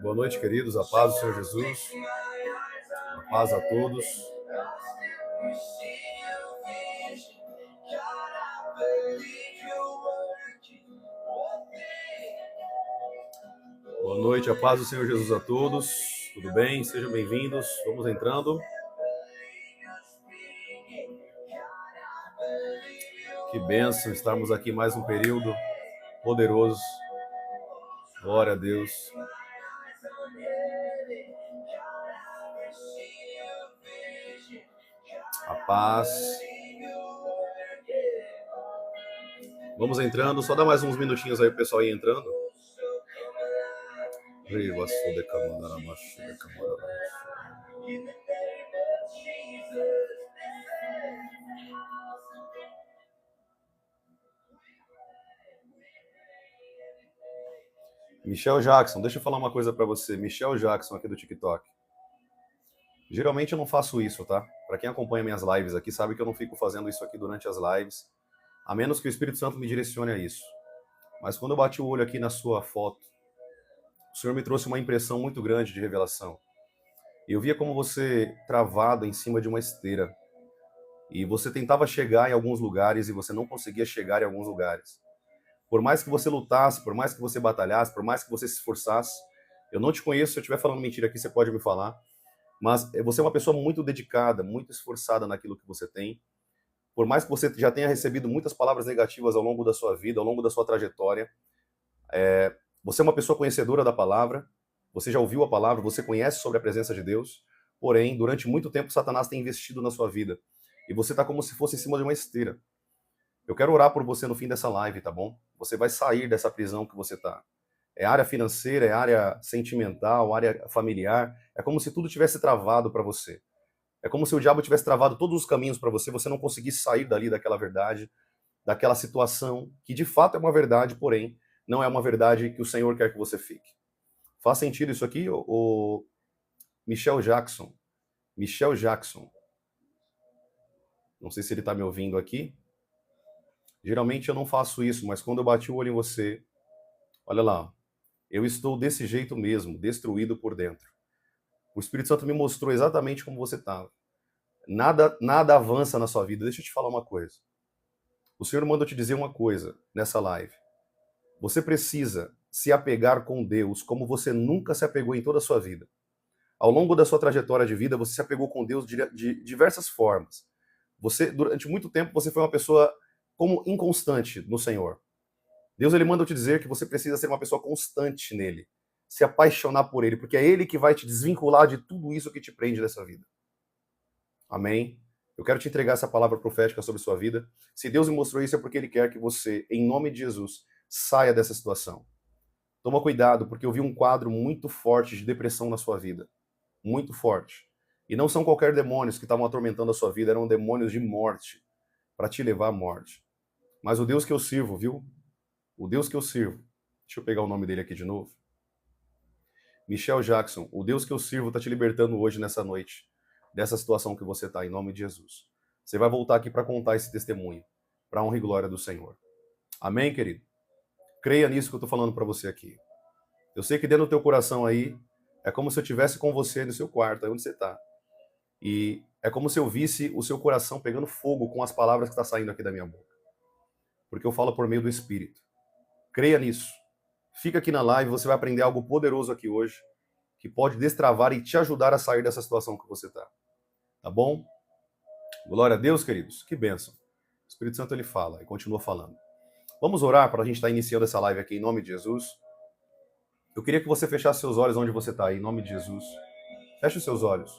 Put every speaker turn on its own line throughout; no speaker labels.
Boa noite, queridos. A paz do Senhor Jesus. A paz a todos. Boa noite, a paz do Senhor Jesus a todos. Tudo bem? Sejam bem-vindos. Vamos entrando. Que bênção estarmos aqui mais um período poderoso. Glória a Deus. A paz. Vamos entrando. Só dá mais uns minutinhos aí o pessoal ir entrando. Michel Jackson, deixa eu falar uma coisa pra você. Michel Jackson aqui do TikTok. Geralmente eu não faço isso, tá? Pra quem acompanha minhas lives aqui, sabe que eu não fico fazendo isso aqui durante as lives, a menos que o Espírito Santo me direcione a isso. Mas quando eu bati o olho aqui na sua foto, o Senhor me trouxe uma impressão muito grande de revelação. Eu via como você travado em cima de uma esteira. E você tentava chegar em alguns lugares e você não conseguia chegar em alguns lugares. Por mais que você lutasse, por mais que você batalhasse, por mais que você se esforçasse, eu não te conheço, se eu estiver falando mentira aqui, você pode me falar, mas você é uma pessoa muito dedicada, muito esforçada naquilo que você tem. Por mais que você já tenha recebido muitas palavras negativas ao longo da sua vida, ao longo da sua trajetória, você é uma pessoa conhecedora da palavra, você já ouviu a palavra, você conhece sobre a presença de Deus, porém, durante muito tempo, Satanás tem investido na sua vida, e você está como se fosse em cima de uma esteira. Eu quero orar por você no fim dessa live, tá bom? Você vai sair dessa prisão que você tá. É área financeira, é área sentimental, área familiar. É como se tudo tivesse travado para você. É como se o diabo tivesse travado todos os caminhos para você, você não conseguisse sair dali daquela verdade, daquela situação, que de fato é uma verdade, porém, não é uma verdade que o Senhor quer que você fique. Faz sentido isso aqui, o Michel Jackson? Michel Jackson. Não sei se ele tá me ouvindo aqui. Geralmente eu não faço isso, mas quando eu bati o olho em você, olha lá, eu estou desse jeito mesmo, destruído por dentro. O Espírito Santo me mostrou exatamente como você estava. Nada avança na sua vida. Deixa eu te falar uma coisa. O Senhor manda eu te dizer uma coisa nessa live. Você precisa se apegar com Deus como você nunca se apegou em toda a sua vida. Ao longo da sua trajetória de vida, você se apegou com Deus de diversas formas. Você, durante muito tempo, você foi uma pessoa como inconstante no Senhor. Deus, ele manda eu te dizer que você precisa ser uma pessoa constante nele, se apaixonar por ele, porque é ele que vai te desvincular de tudo isso que te prende nessa vida. Amém? Eu quero te entregar essa palavra profética sobre sua vida. Se Deus me mostrou isso, é porque ele quer que você, em nome de Jesus, saia dessa situação. Toma cuidado, porque eu vi um quadro muito forte de depressão na sua vida. Muito forte. E não são qualquer demônios que estavam atormentando a sua vida, eram demônios de morte, para te levar à morte. Mas o Deus que eu sirvo, viu? O Deus que eu sirvo. Deixa eu pegar o nome dele aqui de novo. Michel Jackson. O Deus que eu sirvo está te libertando hoje, nessa noite, dessa situação que você está, em nome de Jesus. Você vai voltar aqui para contar esse testemunho, para a honra e glória do Senhor. Amém, querido? Creia nisso que eu estou falando para você aqui. Eu sei que dentro do teu coração aí, é como se eu estivesse com você no seu quarto, aí onde você está. E é como se eu visse o seu coração pegando fogo com as palavras que estão saindo aqui da minha boca. Porque eu falo por meio do Espírito. Creia nisso. Fica aqui na live, você vai aprender algo poderoso aqui hoje, que pode destravar e te ajudar a sair dessa situação que você está. Tá bom? Glória a Deus, queridos. Que bênção. O Espírito Santo, ele fala e continua falando. Vamos orar para a gente estar iniciando essa live aqui em nome de Jesus. Eu queria que você fechasse seus olhos onde você está aí, em nome de Jesus. Feche os seus olhos.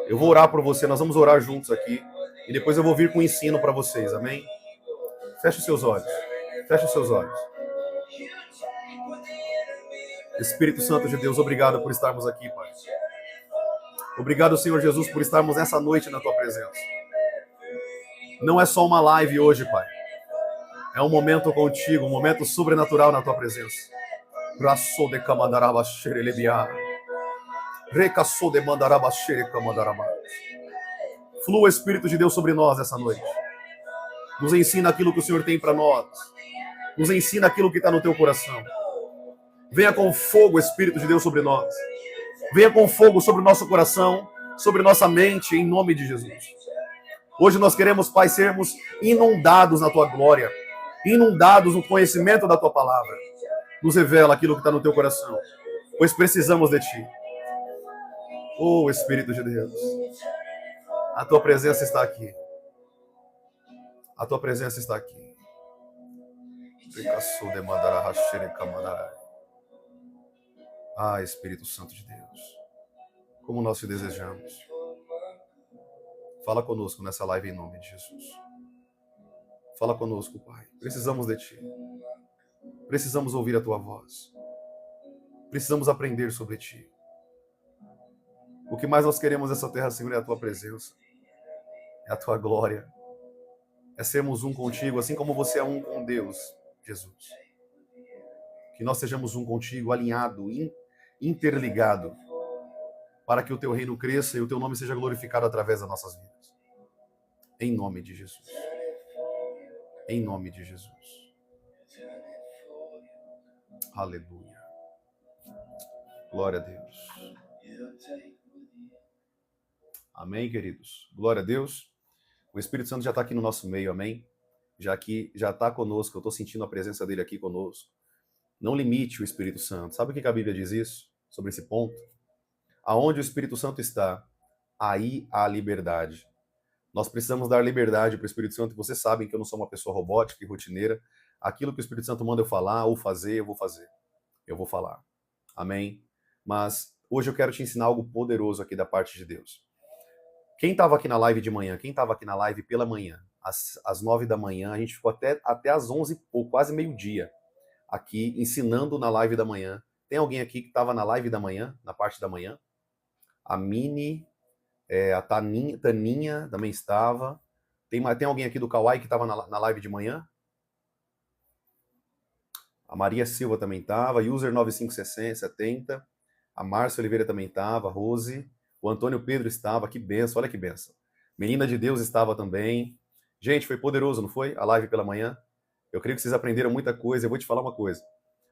Eu vou orar por você, nós vamos orar juntos aqui. E depois eu vou vir com um ensino para vocês, amém? Feche os seus olhos. Feche os seus olhos. Espírito Santo de Deus, obrigado por estarmos aqui, Pai. Obrigado, Senhor Jesus, por estarmos nessa noite na Tua presença. Não é só uma live hoje, Pai. É um momento contigo, um momento sobrenatural na Tua presença. Braço de camandaraba xerelebiá. Recaçou de mandaraba xerecamandaraba. Flua, Espírito de Deus, sobre nós essa noite. Nos ensina aquilo que o Senhor tem para nós. Nos ensina aquilo que está no Teu coração. Venha com fogo, Espírito de Deus, sobre nós. Venha com fogo sobre o nosso coração, sobre nossa mente, em nome de Jesus. Hoje nós queremos, Pai, sermos inundados na Tua glória, inundados no conhecimento da Tua palavra. Nos revela aquilo que está no Teu coração, pois precisamos de Ti. Oh, Espírito de Deus, a Tua presença está aqui. A Tua presença está aqui. Ah, Espírito Santo de Deus, como nós te desejamos. Fala conosco nessa live em nome de Jesus. Fala conosco, Pai. Precisamos de Ti. Precisamos ouvir a Tua voz. Precisamos aprender sobre Ti. O que mais nós queremos nessa terra, Senhor, é a Tua presença. É a Tua glória. É sermos um contigo, assim como você é um com Deus, Jesus. Que nós sejamos um contigo, alinhado, interligado, para que o Teu reino cresça e o Teu nome seja glorificado através das nossas vidas. Em nome de Jesus. Em nome de Jesus. Aleluia. Glória a Deus. Amém, queridos? Glória a Deus. O Espírito Santo já está aqui no nosso meio, amém? Já está conosco, eu estou sentindo a presença dele aqui conosco. Não limite o Espírito Santo. Sabe o que a Bíblia diz isso? Sobre esse ponto? Aonde o Espírito Santo está, aí há liberdade. Nós precisamos dar liberdade para o Espírito Santo. Vocês sabem que eu não sou uma pessoa robótica e rotineira. Aquilo que o Espírito Santo manda eu falar ou fazer, eu vou fazer. Eu vou falar. Amém? Mas hoje eu quero te ensinar algo poderoso aqui da parte de Deus. Quem estava aqui na live de manhã? Quem estava aqui na live pela manhã? Às 9 da manhã, a gente ficou até às 11, ou quase meio-dia, aqui ensinando na live da manhã. Tem alguém aqui que estava na live da manhã, na parte da manhã? A Mini, a Taninha também estava. Tem alguém aqui do Kauai que estava na live de manhã? A Maria Silva também estava. User 9570. A Márcia Oliveira também estava. Rose. O Antônio Pedro estava. Que benção, olha que benção. Menina de Deus estava também. Gente, foi poderoso, não foi? A live pela manhã. Eu creio que vocês aprenderam muita coisa. Eu vou te falar uma coisa.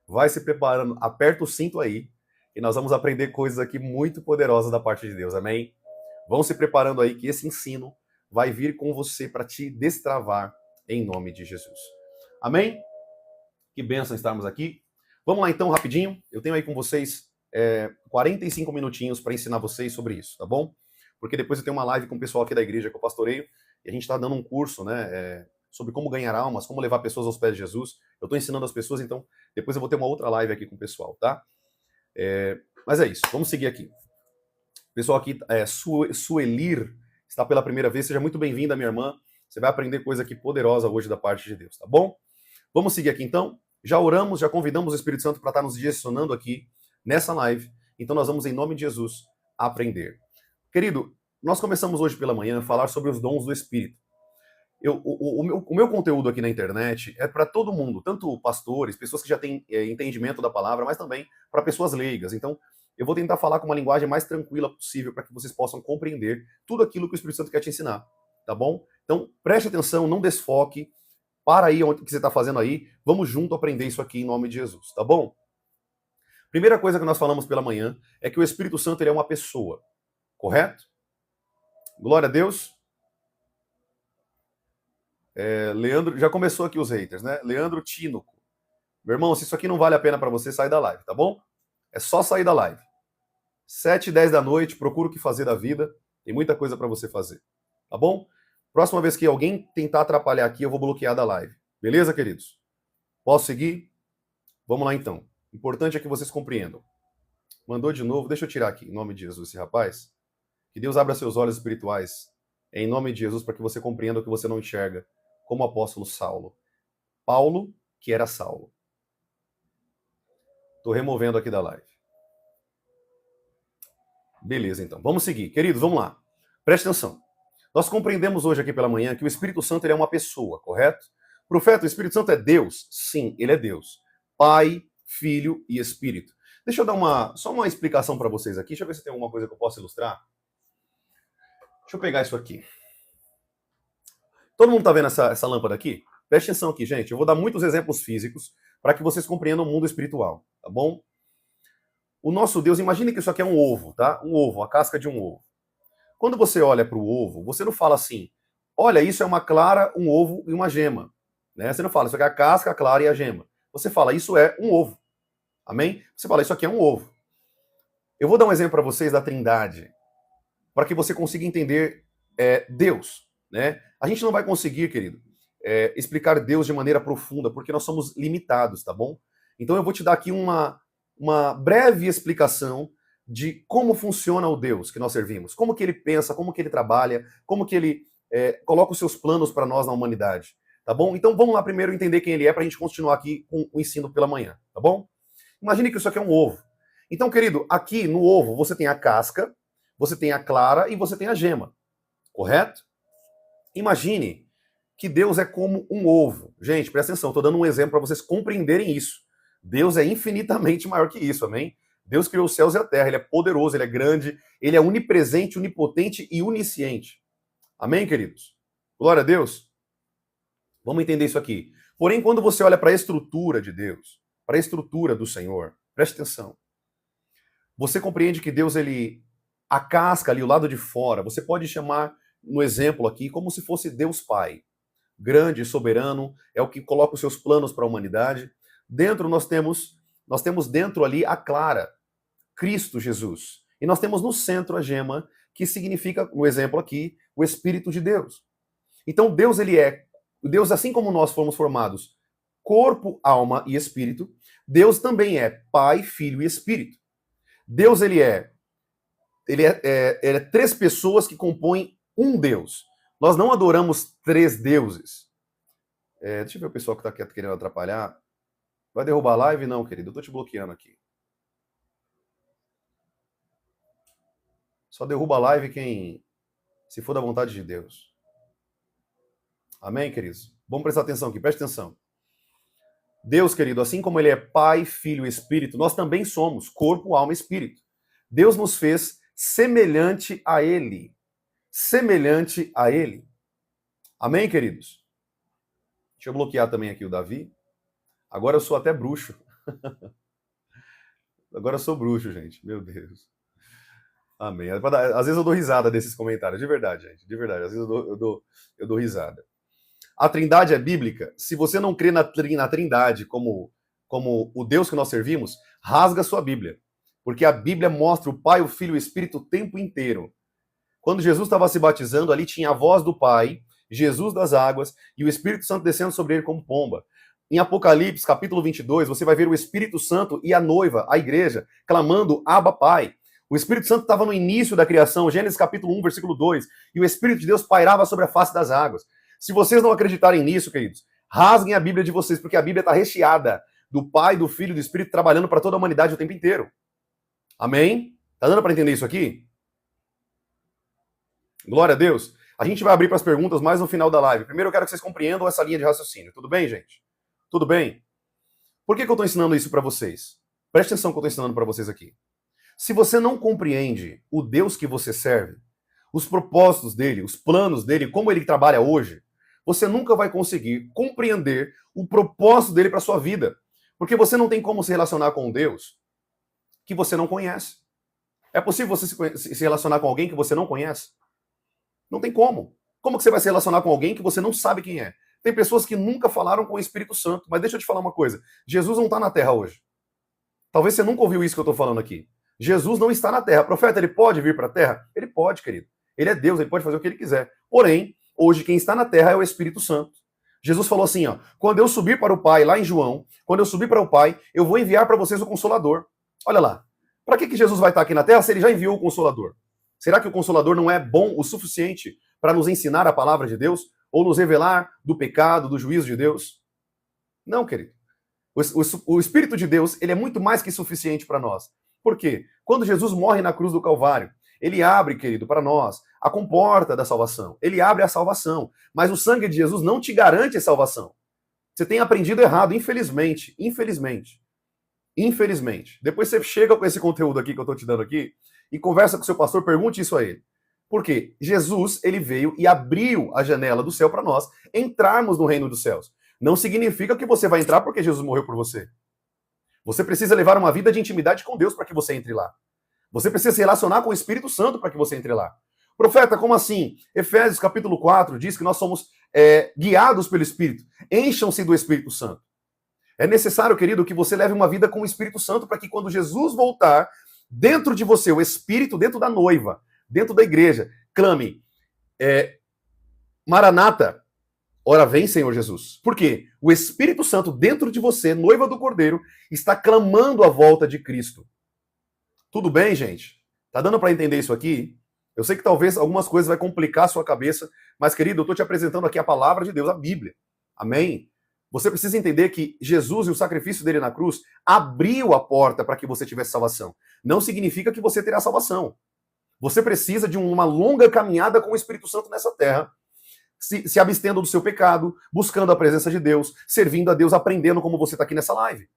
Vai se preparando, aperta o cinto aí, e nós vamos aprender coisas aqui muito poderosas da parte de Deus, amém? Vão se preparando aí que esse ensino vai vir com você para te destravar em nome de Jesus. Amém? Que bênção estarmos aqui. Vamos lá então, rapidinho. Eu tenho aí com vocês 45 minutinhos para ensinar vocês sobre isso, tá bom? Porque depois eu tenho uma live com o pessoal aqui da igreja que eu pastoreio, e a gente está dando um curso, né, sobre como ganhar almas, como levar pessoas aos pés de Jesus. Eu estou ensinando as pessoas, então depois eu vou ter uma outra live aqui com o pessoal, tá? Mas é isso, vamos seguir aqui. O pessoal aqui, Suelir, está pela primeira vez. Seja muito bem-vinda, minha irmã. Você vai aprender coisa aqui poderosa hoje da parte de Deus, tá bom? Vamos seguir aqui então. Já oramos, já convidamos o Espírito Santo para estar nos direcionando aqui nessa live. Então nós vamos, em nome de Jesus, aprender. Querido, nós começamos hoje pela manhã a falar sobre os dons do Espírito. O meu conteúdo aqui na internet é para todo mundo, tanto pastores, pessoas que já têm entendimento da palavra, mas também para pessoas leigas. Então, eu vou tentar falar com uma linguagem mais tranquila possível para que vocês possam compreender tudo aquilo que o Espírito Santo quer te ensinar, tá bom? Então, preste atenção, não desfoque, para aí onde que você está fazendo aí, vamos junto aprender isso aqui em nome de Jesus, tá bom? Primeira coisa que nós falamos pela manhã é que o Espírito Santo ele é uma pessoa, correto? Glória a Deus. Leandro, já começou aqui os haters, né? Leandro Tínoco. Meu irmão, se isso aqui não vale a pena para você, sai da live, tá bom? É só sair da live. 7h10 da noite, procura o que fazer da vida. Tem muita coisa para você fazer, tá bom? Próxima vez que alguém tentar atrapalhar aqui, eu vou bloquear da live. Beleza, queridos? Posso seguir? Vamos lá, então. Importante é que vocês compreendam. Mandou de novo. Deixa eu tirar aqui, em nome de Jesus, esse rapaz. Que Deus abra seus olhos espirituais, em nome de Jesus, para que você compreenda o que você não enxerga, como o apóstolo Saulo. Paulo, que era Saulo. Estou removendo aqui da live. Beleza, então. Vamos seguir. Queridos, vamos lá. Preste atenção. Nós compreendemos hoje aqui pela manhã que o Espírito Santo ele é uma pessoa, correto? Profeta, o Espírito Santo é Deus? Sim, ele é Deus. Pai, Filho e Espírito. Deixa eu dar só uma explicação para vocês aqui. Deixa eu ver se tem alguma coisa que eu possa ilustrar. Deixa eu pegar isso aqui. Todo mundo está vendo essa lâmpada aqui? Preste atenção aqui, gente. Eu vou dar muitos exemplos físicos para que vocês compreendam o mundo espiritual, tá bom? O nosso Deus, imagine que isso aqui é um ovo, tá? Um ovo, a casca de um ovo. Quando você olha para o ovo, você não fala assim, olha, isso é uma clara, um ovo e uma gema. Né? Você não fala, isso aqui é a casca, a clara e a gema. Você fala, isso é um ovo. Amém? Você fala, isso aqui é um ovo. Eu vou dar um exemplo para vocês da Trindade, para que você consiga entender Deus. Né? A gente não vai conseguir, querido, explicar Deus de maneira profunda, porque nós somos limitados, tá bom? Então eu vou te dar aqui uma breve explicação de como funciona o Deus que nós servimos, como que ele pensa, como que ele trabalha, como que ele coloca os seus planos para nós na humanidade, tá bom? Então vamos lá primeiro entender quem ele é para a gente continuar aqui com o ensino pela manhã, tá bom? Imagine que isso aqui é um ovo. Então, querido, aqui no ovo você tem a casca, você tem a clara e você tem a gema, correto? Imagine que Deus é como um ovo. Gente, presta atenção, estou dando um exemplo para vocês compreenderem isso. Deus é infinitamente maior que isso, amém? Deus criou os céus e a terra, ele é poderoso, ele é grande, ele é onipresente, onipotente e onisciente. Amém, queridos? Glória a Deus. Vamos entender isso aqui. Porém, quando você olha para a estrutura de Deus, para a estrutura do Senhor, preste atenção. Você compreende que Deus, a casca ali, o lado de fora, você pode chamar, no exemplo aqui, como se fosse Deus Pai. Grande, soberano, é o que coloca os seus planos para a humanidade. Dentro nós temos dentro ali a clara, Cristo Jesus. E nós temos no centro a gema, que significa, no exemplo aqui, o Espírito de Deus. Então Deus, Deus, assim como nós fomos formados corpo, alma e espírito, Deus também é Pai, Filho e Espírito. Deus, ele é três pessoas que compõem um Deus. Nós não adoramos três deuses. Deixa eu ver o pessoal que está querendo atrapalhar. Vai derrubar a live? Não, querido. Eu estou te bloqueando aqui. Só derruba a live se for da vontade de Deus. Amém, queridos? Vamos prestar atenção aqui. Preste atenção. Deus, querido, assim como ele é Pai, Filho e Espírito, nós também somos corpo, alma e espírito. Deus nos fez semelhante a ele. Semelhante a ele. Amém, queridos? Deixa eu bloquear também aqui o Davi. Agora eu sou até bruxo. Agora eu sou bruxo, gente. Meu Deus. Amém. Às vezes eu dou risada desses comentários. De verdade, gente. De verdade. Às vezes eu dou risada. A Trindade é bíblica. Se você não crê na Trindade como o Deus que nós servimos, rasga a sua Bíblia. Porque a Bíblia mostra o Pai, o Filho e o Espírito o tempo inteiro. Quando Jesus estava se batizando, ali tinha a voz do Pai, Jesus das águas e o Espírito Santo descendo sobre ele como pomba. Em Apocalipse, capítulo 22, você vai ver o Espírito Santo e a noiva, a igreja, clamando Abba, Pai. O Espírito Santo estava no início da criação, Gênesis capítulo 1, versículo 2, e o Espírito de Deus pairava sobre a face das águas. Se vocês não acreditarem nisso, queridos, rasguem a Bíblia de vocês, porque a Bíblia está recheada do Pai, do Filho e do Espírito trabalhando para toda a humanidade o tempo inteiro. Amém? Tá dando para entender isso aqui? Glória a Deus. A gente vai abrir para as perguntas mais no final da live. Primeiro eu quero que vocês compreendam essa linha de raciocínio. Tudo bem, gente? Tudo bem? Por que eu estou ensinando isso para vocês? Preste atenção que eu estou ensinando para vocês aqui. Se você não compreende o Deus que você serve, os propósitos dele, os planos dele, como ele trabalha hoje, você nunca vai conseguir compreender o propósito dele para sua vida. Porque você não tem como se relacionar com um Deus que você não conhece. É possível você se relacionar com alguém que você não conhece? Não tem como. Como que você vai se relacionar com alguém que você não sabe quem é? Tem pessoas que nunca falaram com o Espírito Santo. Mas deixa eu te falar uma coisa. Jesus não está na Terra hoje. Talvez você nunca ouviu isso que eu estou falando aqui. Jesus não está na Terra. Profeta, ele pode vir para a Terra? Ele pode, querido. Ele é Deus, ele pode fazer o que ele quiser. Porém, hoje quem está na Terra é o Espírito Santo. Jesus falou assim, ó, quando eu subir para o Pai, lá em João, quando eu subir para o Pai, eu vou enviar para vocês o Consolador. Olha lá. Para que Jesus vai estar aqui na Terra se ele já enviou o Consolador? Será que o Consolador não é bom o suficiente para nos ensinar a palavra de Deus? Ou nos revelar do pecado, do juízo de Deus? Não, querido. O Espírito de Deus, ele é muito mais que suficiente para nós. Por quê? Quando Jesus morre na cruz do Calvário, ele abre, querido, para nós a comporta da salvação. Ele abre a salvação. Mas o sangue de Jesus não te garante a salvação. Você tem aprendido errado, infelizmente. Infelizmente. Infelizmente. Depois você chega com esse conteúdo aqui que eu estou te dando aqui e conversa com o seu pastor, pergunte isso a ele. Por quê? Jesus, ele veio e abriu a janela do céu para nós entrarmos no reino dos céus. Não significa que você vai entrar porque Jesus morreu por você. Você precisa levar uma vida de intimidade com Deus para que você entre lá. Você precisa se relacionar com o Espírito Santo para que você entre lá. Profeta, como assim? Efésios capítulo 4 diz que nós somos guiados pelo Espírito. Encham-se do Espírito Santo. É necessário, querido, que você leve uma vida com o Espírito Santo para que quando Jesus voltar, dentro de você, o Espírito, dentro da noiva, dentro da igreja, clame, Maranata, ora vem, Senhor Jesus. Por quê? O Espírito Santo dentro de você, noiva do Cordeiro, está clamando a volta de Cristo. Tudo bem, gente? Tá dando para entender isso aqui? Eu sei que talvez algumas coisas vai complicar a sua cabeça, mas, querido, eu estou te apresentando aqui a palavra de Deus, a Bíblia. Amém? Você precisa entender que Jesus e o sacrifício dele na cruz abriu a porta para que você tivesse salvação. Não significa que você terá salvação. Você precisa de uma longa caminhada com o Espírito Santo nessa terra, se abstendo do seu pecado, buscando a presença de Deus, servindo a Deus, aprendendo como você está aqui nessa live.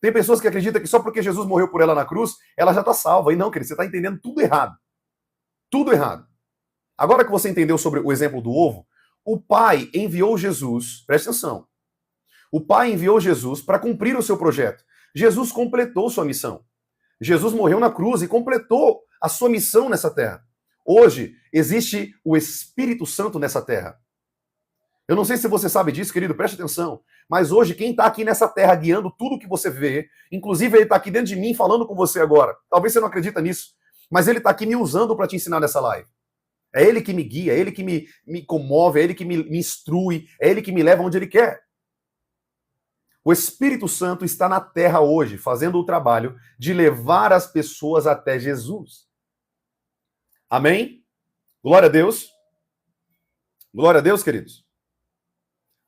Tem pessoas que acreditam que só porque Jesus morreu por ela na cruz, ela já está salva. E não, querido, você está entendendo tudo errado. Tudo errado. Agora que você entendeu sobre o exemplo do ovo, o Pai enviou Jesus, preste atenção, o Pai enviou Jesus para cumprir o seu projeto. Jesus completou sua missão. Jesus morreu na cruz e completou a sua missão nessa terra. Hoje, existe o Espírito Santo nessa terra. Eu não sei se você sabe disso, querido, preste atenção. Mas hoje, quem está aqui nessa terra guiando tudo que você vê, inclusive ele está aqui dentro de mim falando com você agora. Talvez você não acredita nisso, mas ele está aqui me usando para te ensinar nessa live. É ele que me guia, é ele que me comove, é ele que me instrui, é ele que me leva onde ele quer. O Espírito Santo está na terra hoje, fazendo o trabalho de levar as pessoas até Jesus. Amém? Glória a Deus. Glória a Deus, queridos.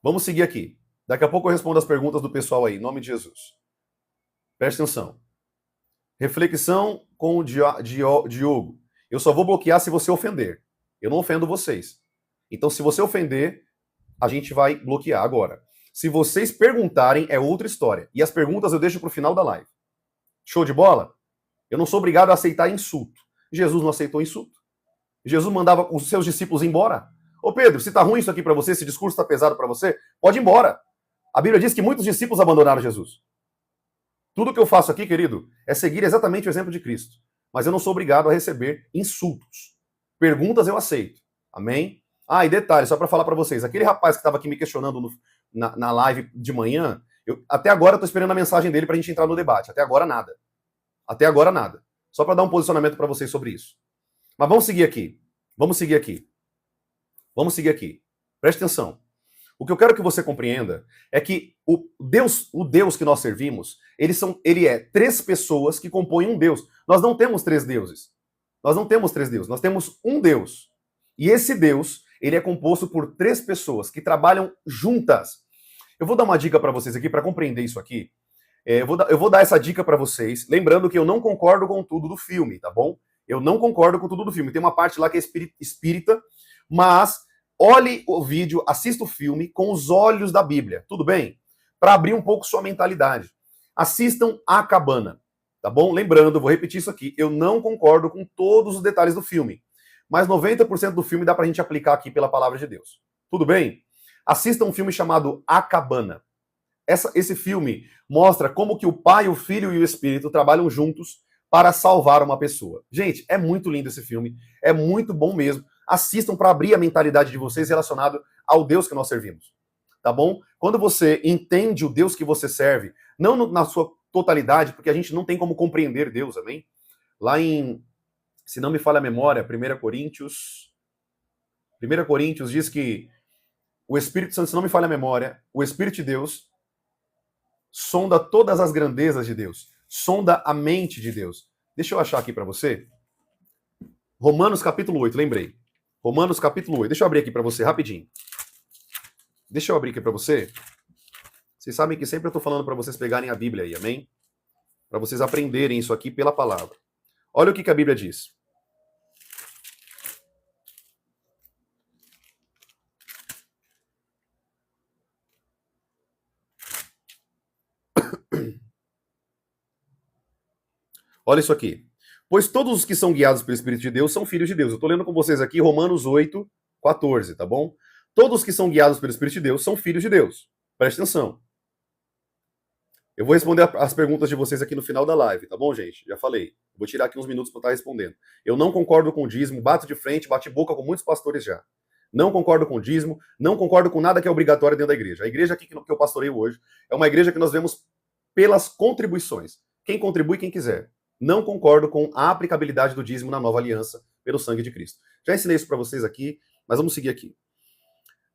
Vamos seguir aqui. Daqui a pouco eu respondo as perguntas do pessoal aí, em nome de Jesus. Preste atenção. Reflexão com o Diogo. Eu só vou bloquear se você ofender. Eu não ofendo vocês. Então, se você ofender, a gente vai bloquear agora. Se vocês perguntarem, é outra história. E as perguntas eu deixo para o final da live. Show de bola? Eu não sou obrigado a aceitar insulto. Jesus não aceitou insulto. Jesus mandava os seus discípulos embora. Ô Pedro, se tá ruim isso aqui para você, esse discurso tá pesado para você, pode ir embora. A Bíblia diz que muitos discípulos abandonaram Jesus. Tudo que eu faço aqui, querido, é seguir exatamente o exemplo de Cristo. Mas eu não sou obrigado a receber insultos. Perguntas eu aceito. Amém? Ah, e detalhe, só para falar para vocês, aquele rapaz que estava aqui me questionando na live de manhã, até agora eu tô esperando a mensagem dele pra gente entrar no debate. Até agora nada. Até agora nada. Só para dar um posicionamento para vocês sobre isso. Mas vamos seguir aqui. Vamos seguir aqui. Vamos seguir aqui. Preste atenção. O que eu quero que você compreenda é que o Deus que nós servimos, ele é três pessoas que compõem um Deus. Nós não temos três deuses. Nós não temos três deuses. Nós temos um Deus. E esse Deus, ele é composto por três pessoas que trabalham juntas. Eu vou dar uma dica para vocês aqui para compreender isso aqui. Eu vou dar essa dica para vocês, lembrando que eu não concordo com tudo do filme, tá bom? Eu não concordo com tudo do filme. Tem uma parte lá que é espírita, mas olhe o vídeo, assista o filme com os olhos da Bíblia, tudo bem? Para abrir um pouco sua mentalidade. Assistam A Cabana, tá bom? Lembrando, vou repetir isso aqui, eu não concordo com todos os detalhes do filme, mas 90% do filme dá pra gente aplicar aqui pela palavra de Deus. Tudo bem? Assistam um filme chamado A Cabana. Esse filme mostra como que o Pai, o Filho e o Espírito trabalham juntos para salvar uma pessoa. Gente, é muito lindo esse filme, é muito bom mesmo. Assistam para abrir a mentalidade de vocês relacionado ao Deus que nós servimos. Tá bom? Quando você entende o Deus que você serve, não na sua totalidade, porque a gente não tem como compreender Deus, amém? Lá em, se não me falha a memória, 1 Coríntios diz que o Espírito Santo, se não me falha a memória, o Espírito de Deus sonda todas as grandezas de Deus, sonda a mente de Deus. Deixa eu achar aqui para você. Romanos capítulo 8, lembrei. Romanos capítulo 8. Deixa eu abrir aqui para você rapidinho. Deixa eu abrir aqui para você. Vocês sabem que sempre eu estou falando para vocês pegarem a Bíblia aí, amém? Para vocês aprenderem isso aqui pela palavra. Olha o que a Bíblia diz. Olha isso aqui. Pois todos os que são guiados pelo Espírito de Deus são filhos de Deus. Eu estou lendo com vocês aqui Romanos 8, 14, tá bom? Todos que são guiados pelo Espírito de Deus são filhos de Deus. Preste atenção. Eu vou responder as perguntas de vocês aqui no final da live, tá bom, gente? Já falei. Vou tirar aqui uns minutos para estar respondendo. Eu não concordo com o dízimo, bato de frente, bate boca com muitos pastores já. Não concordo com o dízimo, não concordo com nada que é obrigatório dentro da igreja. A igreja aqui que eu pastoreio hoje é uma igreja que nós vemos pelas contribuições. Quem contribui, quem quiser. Não concordo com a aplicabilidade do dízimo na nova aliança pelo sangue de Cristo. Já ensinei isso para vocês aqui, mas vamos seguir aqui.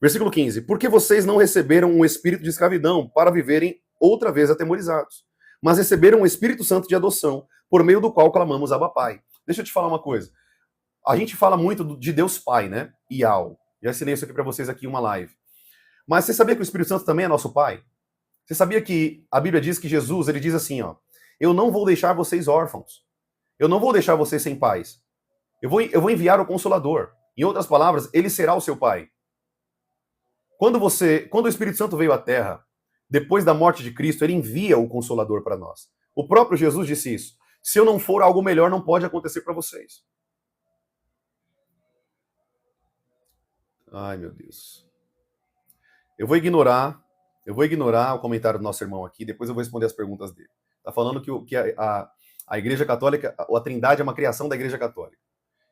Versículo 15. Porque vocês não receberam um espírito de escravidão para viverem outra vez atemorizados, mas receberam o Espírito Santo de adoção, por meio do qual clamamos Abba Pai. Deixa eu te falar uma coisa. A gente fala muito de Deus Pai, né? Iau. Já ensinei isso aqui para vocês aqui em uma live. Mas você sabia que o Espírito Santo também é nosso Pai? Você sabia que a Bíblia diz que Jesus, ele diz assim, ó, eu não vou deixar vocês órfãos. Eu não vou deixar vocês sem pais. Eu vou enviar o Consolador. Em outras palavras, ele será o seu Pai. Quando o Espírito Santo veio à Terra, depois da morte de Cristo, ele envia o Consolador para nós. O próprio Jesus disse isso. Se eu não for, algo melhor não pode acontecer para vocês. Ai, meu Deus. Eu vou ignorar o comentário do nosso irmão aqui, depois eu vou responder as perguntas dele. Está falando que a Igreja Católica, a Trindade é uma criação da Igreja Católica.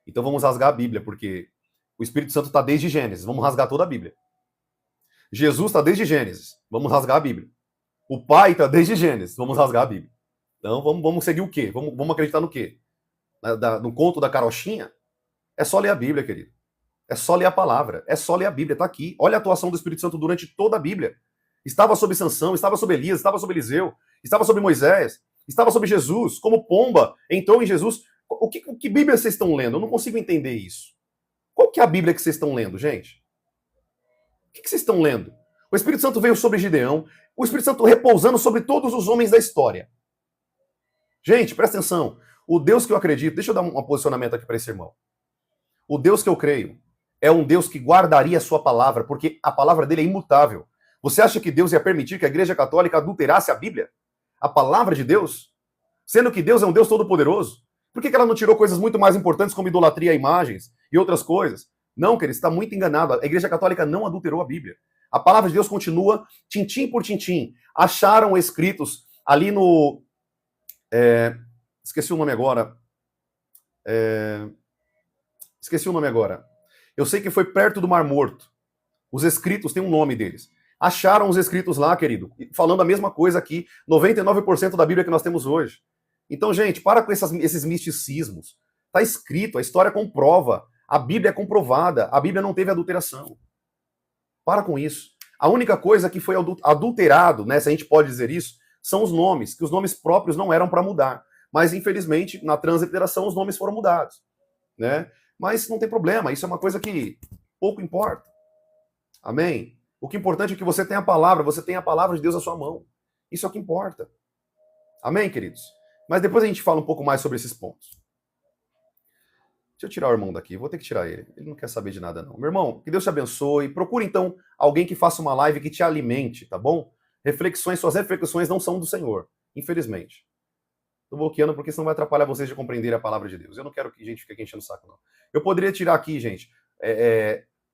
Então vamos rasgar a Bíblia, porque o Espírito Santo está desde Gênesis. Vamos rasgar toda a Bíblia. Jesus está desde Gênesis. Vamos rasgar a Bíblia. O Pai está desde Gênesis. Vamos rasgar a Bíblia. Então vamos seguir o quê? Vamos acreditar no quê? No conto da carochinha? É só ler a Bíblia, querido. É só ler a palavra. É só ler a Bíblia. Está aqui. Olha a atuação do Espírito Santo durante toda a Bíblia. Estava sobre Sansão, estava sobre Elias, estava sobre Eliseu, estava sobre Moisés, estava sobre Jesus. Como pomba entrou em Jesus. Que Bíblia vocês estão lendo? Eu não consigo entender isso. Qual que é a Bíblia que vocês estão lendo, gente? O que vocês estão lendo? O Espírito Santo veio sobre Gideão, o Espírito Santo repousando sobre todos os homens da história. Gente, presta atenção. O Deus que eu acredito, deixa eu dar um posicionamento aqui para esse irmão. O Deus que eu creio é um Deus que guardaria a sua palavra, porque a palavra dele é imutável. Você acha que Deus ia permitir que a Igreja Católica adulterasse a Bíblia? A palavra de Deus? Sendo que Deus é um Deus todo-poderoso? Por que ela não tirou coisas muito mais importantes como idolatria a imagens e outras coisas? Não, querido, você está muito enganado. A Igreja Católica não adulterou a Bíblia. A palavra de Deus continua tintim por tintim. Acharam escritos ali no... esqueci o nome agora. Eu sei que foi perto do Mar Morto. Os escritos, tem um nome deles. Acharam os escritos lá, querido, falando a mesma coisa aqui. 99% da Bíblia que nós temos hoje. Então, gente, para com esses misticismos. Está escrito, a história comprova. A Bíblia é comprovada. A Bíblia não teve adulteração. Para com isso. A única coisa que foi adulterado, né, se a gente pode dizer isso, são os nomes, que os nomes próprios não eram para mudar. Mas, infelizmente, na transliteração, os nomes foram mudados. Né? Mas não tem problema, isso é uma coisa que pouco importa. Amém? O que é importante é que você tenha a palavra de Deus à sua mão. Isso é o que importa. Amém, queridos? Mas depois a gente fala um pouco mais sobre esses pontos. Deixa eu tirar o irmão daqui, vou ter que tirar ele. Ele não quer saber de nada, não. Meu irmão, que Deus te abençoe. Procure, então, alguém que faça uma live que te alimente, tá bom? Suas reflexões não são do Senhor, infelizmente. Estou bloqueando porque senão vai atrapalhar vocês de compreender a palavra de Deus. Eu não quero que a gente fique aqui enchendo o saco, não. Eu poderia tirar aqui, gente,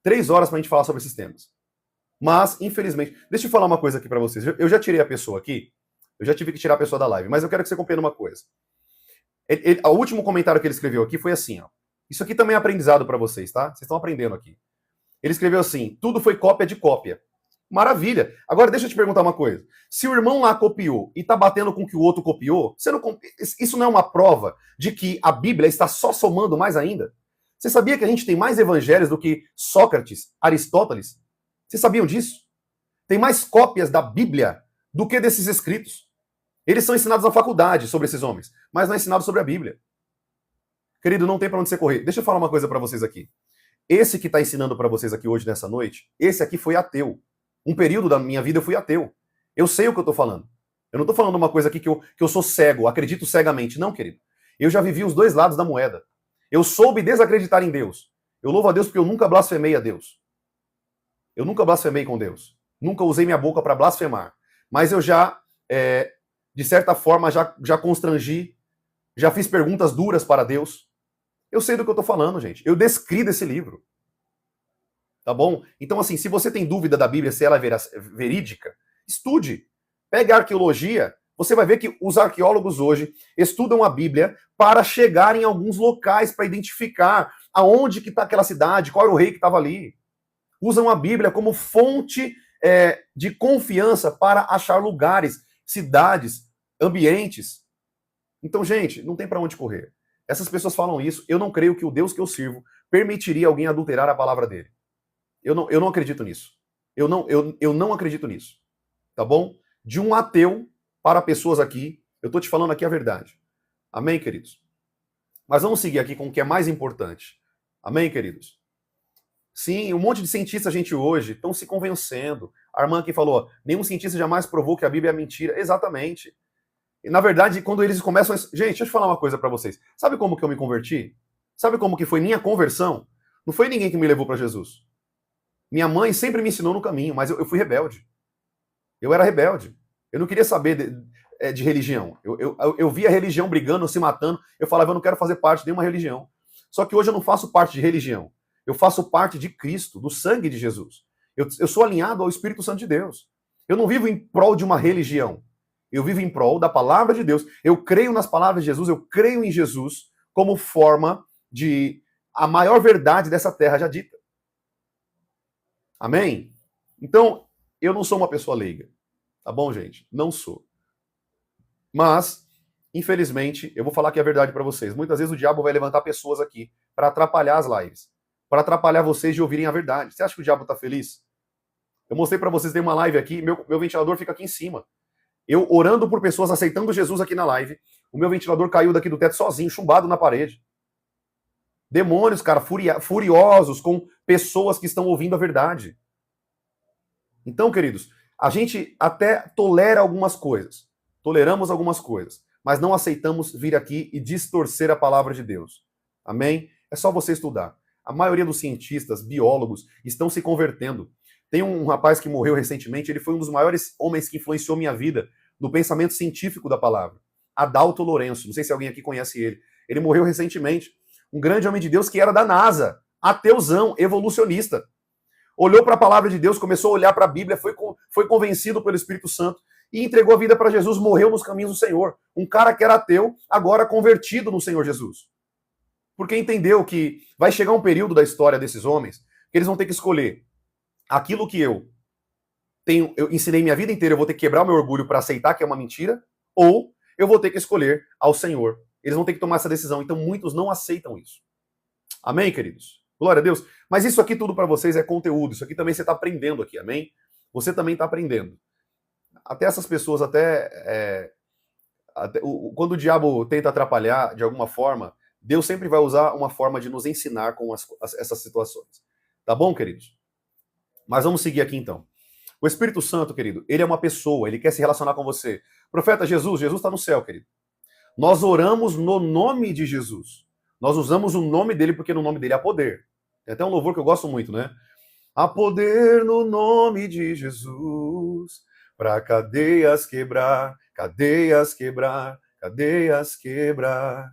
3 horas para a gente falar sobre esses temas. Mas, infelizmente... Deixa eu falar uma coisa aqui para vocês. Eu já tirei a pessoa aqui, eu já tive que tirar a pessoa da live, mas eu quero que você compreenda uma coisa. O último comentário que ele escreveu aqui foi assim, ó. Isso aqui também é aprendizado para vocês, tá? Vocês estão aprendendo aqui. Ele escreveu assim, tudo foi cópia de cópia. Maravilha. Agora, deixa eu te perguntar uma coisa. Se o irmão lá copiou e tá batendo com o que o outro copiou, isso não é uma prova de que a Bíblia está só somando mais ainda? Você sabia que a gente tem mais evangelhos do que Sócrates, Aristóteles? Vocês sabiam disso? Tem mais cópias da Bíblia do que desses escritos. Eles são ensinados na faculdade sobre esses homens, mas não é ensinado sobre a Bíblia. Querido, não tem para onde você correr. Deixa eu falar uma coisa para vocês aqui. Esse que está ensinando para vocês aqui hoje, nessa noite, esse aqui foi ateu. Um período da minha vida eu fui ateu. Eu sei o que eu estou falando. Eu não estou falando uma coisa aqui que eu sou cego, acredito cegamente. Não, querido. Eu já vivi os dois lados da moeda. Eu soube desacreditar em Deus. Eu louvo a Deus porque eu nunca blasfemei a Deus. Eu nunca blasfemei com Deus. Nunca usei minha boca para blasfemar. Mas eu já, de certa forma, já constrangi, já fiz perguntas duras para Deus. Eu sei do que eu estou falando, gente. Eu descri desse livro. Tá bom? Então, assim, se você tem dúvida da Bíblia, se ela é verídica, estude. Pegue a arqueologia. Você vai ver que os arqueólogos hoje estudam a Bíblia para chegar em alguns locais para identificar aonde que está aquela cidade, qual era o rei que estava ali. Usam a Bíblia como fonte de confiança para achar lugares, cidades, ambientes. Então, gente, não tem para onde correr. Essas pessoas falam isso. Eu não creio que o Deus que eu sirvo permitiria alguém adulterar a palavra dele. Eu não acredito nisso. Eu não acredito nisso. Tá bom? De um ateu para pessoas aqui, eu estou te falando aqui a verdade. Amém, queridos? Mas vamos seguir aqui com o que é mais importante. Amém, queridos? Sim, um monte de cientistas, gente, hoje estão se convencendo. A irmã aqui falou, nenhum cientista jamais provou que a Bíblia é mentira. Exatamente. E, na verdade, quando eles começam a... Gente, deixa eu falar uma coisa para vocês. Sabe como que eu me converti? Sabe como que foi minha conversão? Não foi ninguém que me levou para Jesus. Minha mãe sempre me ensinou no caminho, mas eu fui rebelde. Eu era rebelde. Eu não queria saber de religião. Eu via a religião brigando, se matando. Eu falava, eu não quero fazer parte de nenhuma religião. Só que hoje eu não faço parte de religião. Eu faço parte de Cristo, do sangue de Jesus. Eu sou alinhado ao Espírito Santo de Deus. Eu não vivo em prol de uma religião. Eu vivo em prol da palavra de Deus. Eu creio nas palavras de Jesus, eu creio em Jesus como forma de a maior verdade dessa terra já dita. Amém? Então, eu não sou uma pessoa leiga. Tá bom, gente? Não sou. Mas, infelizmente, eu vou falar aqui a verdade para vocês. Muitas vezes o diabo vai levantar pessoas aqui para atrapalhar as lives. Para atrapalhar vocês de ouvirem a verdade. Você acha que o diabo está feliz? Eu mostrei para vocês, tem uma live aqui, meu ventilador fica aqui em cima. Eu orando por pessoas aceitando Jesus aqui na live, o meu ventilador caiu daqui do teto sozinho, chumbado na parede. Demônios, cara, furiosos com pessoas que estão ouvindo a verdade. Então, queridos, a gente até tolera algumas coisas. Toleramos algumas coisas. Mas não aceitamos vir aqui e distorcer a palavra de Deus. Amém? É só você estudar. A maioria dos cientistas, biólogos, estão se convertendo. Tem um rapaz que morreu recentemente, ele foi um dos maiores homens que influenciou minha vida no pensamento científico da palavra. Adalto Lourenço, não sei se alguém aqui conhece ele. Ele morreu recentemente. Um grande homem de Deus que era da NASA, ateuzão, evolucionista. Olhou para a palavra de Deus, começou a olhar para a Bíblia, foi convencido pelo Espírito Santo e entregou a vida para Jesus, morreu nos caminhos do Senhor. Um cara que era ateu, agora convertido no Senhor Jesus. Porque entendeu que vai chegar um período da história desses homens que eles vão ter que escolher aquilo que eu ensinei minha vida inteira, eu vou ter que quebrar o meu orgulho para aceitar que é uma mentira, ou eu vou ter que escolher ao Senhor. Eles vão ter que tomar essa decisão. Então muitos não aceitam isso. Amém, queridos? Glória a Deus. Mas isso aqui tudo para vocês é conteúdo. Isso aqui também você está aprendendo aqui, amém? Você também está aprendendo. Até essas pessoas, quando o diabo tenta atrapalhar de alguma forma, Deus sempre vai usar uma forma de nos ensinar com essas situações. Tá bom, queridos? Mas vamos seguir aqui então. O Espírito Santo, querido, ele é uma pessoa, ele quer se relacionar com você. Profeta Jesus está no céu, querido. Nós oramos no nome de Jesus. Nós usamos o nome dele porque no nome dele há poder. Tem até um louvor que eu gosto muito, né? Há poder no nome de Jesus para cadeias quebrar, cadeias quebrar, cadeias quebrar.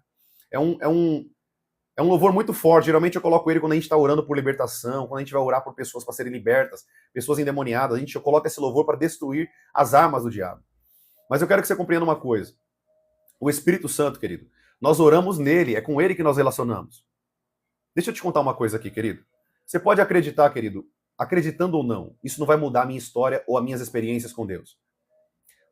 É um louvor muito forte. Geralmente eu coloco ele quando a gente está orando por libertação, quando a gente vai orar por pessoas para serem libertas, pessoas endemoniadas. Eu coloco esse louvor para destruir as armas do diabo. Mas eu quero que você compreenda uma coisa. O Espírito Santo, querido, nós oramos nele, é com ele que nós relacionamos. Deixa eu te contar uma coisa aqui, querido. Você pode acreditar, querido, acreditando ou não, isso não vai mudar a minha história ou as minhas experiências com Deus.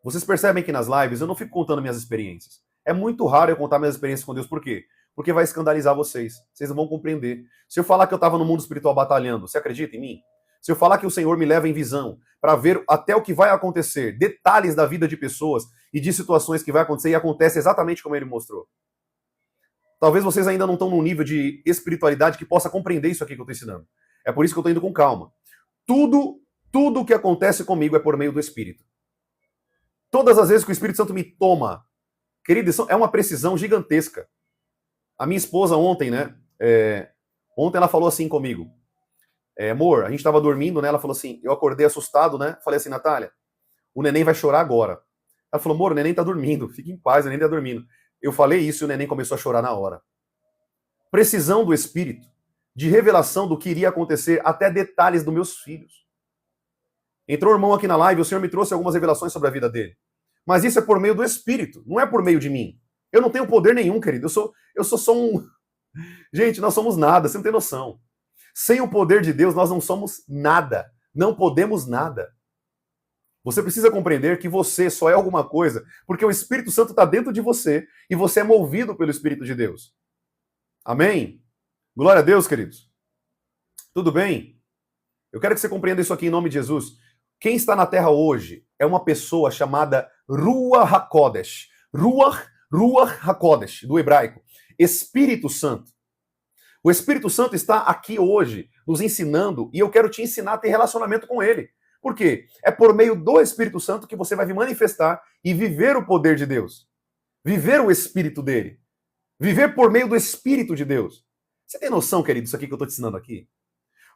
Vocês percebem que nas lives eu não fico contando minhas experiências. É muito raro eu contar minhas experiências com Deus. Por quê? Porque vai escandalizar vocês. Vocês não vão compreender. Se eu falar que eu estava no mundo espiritual batalhando, você acredita em mim? Se eu falar que o Senhor me leva em visão para ver até o que vai acontecer, detalhes da vida de pessoas e de situações que vai acontecer e acontece exatamente como ele mostrou. Talvez vocês ainda não estão num nível de espiritualidade que possa compreender isso aqui que eu estou ensinando. É por isso que eu estou indo com calma. Tudo o que acontece comigo é por meio do Espírito. Todas as vezes que o Espírito Santo me toma, querido, isso é uma precisão gigantesca. A minha esposa ontem, né? Ontem ela falou assim comigo. Amor, a gente estava dormindo, né? Ela falou assim, eu acordei assustado, né? Falei assim, Natália, o neném vai chorar agora. Ela falou, amor, o neném tá dormindo, fica em paz, o neném tá dormindo. Eu falei isso e o neném começou a chorar na hora. Precisão do Espírito, de revelação do que iria acontecer, até detalhes dos meus filhos. Entrou o irmão aqui na live, o Senhor me trouxe algumas revelações sobre a vida dele. Mas isso é por meio do Espírito, não é por meio de mim. Eu não tenho poder nenhum, querido. Eu sou só um... Gente, nós somos nada, você não tem noção. Sem o poder de Deus, nós não somos nada. Não podemos nada. Você precisa compreender que você só é alguma coisa porque o Espírito Santo está dentro de você e você é movido pelo Espírito de Deus. Amém? Glória a Deus, queridos. Tudo bem? Eu quero que você compreenda isso aqui em nome de Jesus. Quem está na terra hoje é uma pessoa chamada Ruach HaKodesh. Ruach HaKodesh, do hebraico. Espírito Santo. O Espírito Santo está aqui hoje, nos ensinando, e eu quero te ensinar a ter relacionamento com Ele. Por quê? É por meio do Espírito Santo que você vai vir manifestar e viver o poder de Deus. Viver o Espírito dele. Viver por meio do Espírito de Deus. Você tem noção, querido, isso aqui que eu estou te ensinando aqui?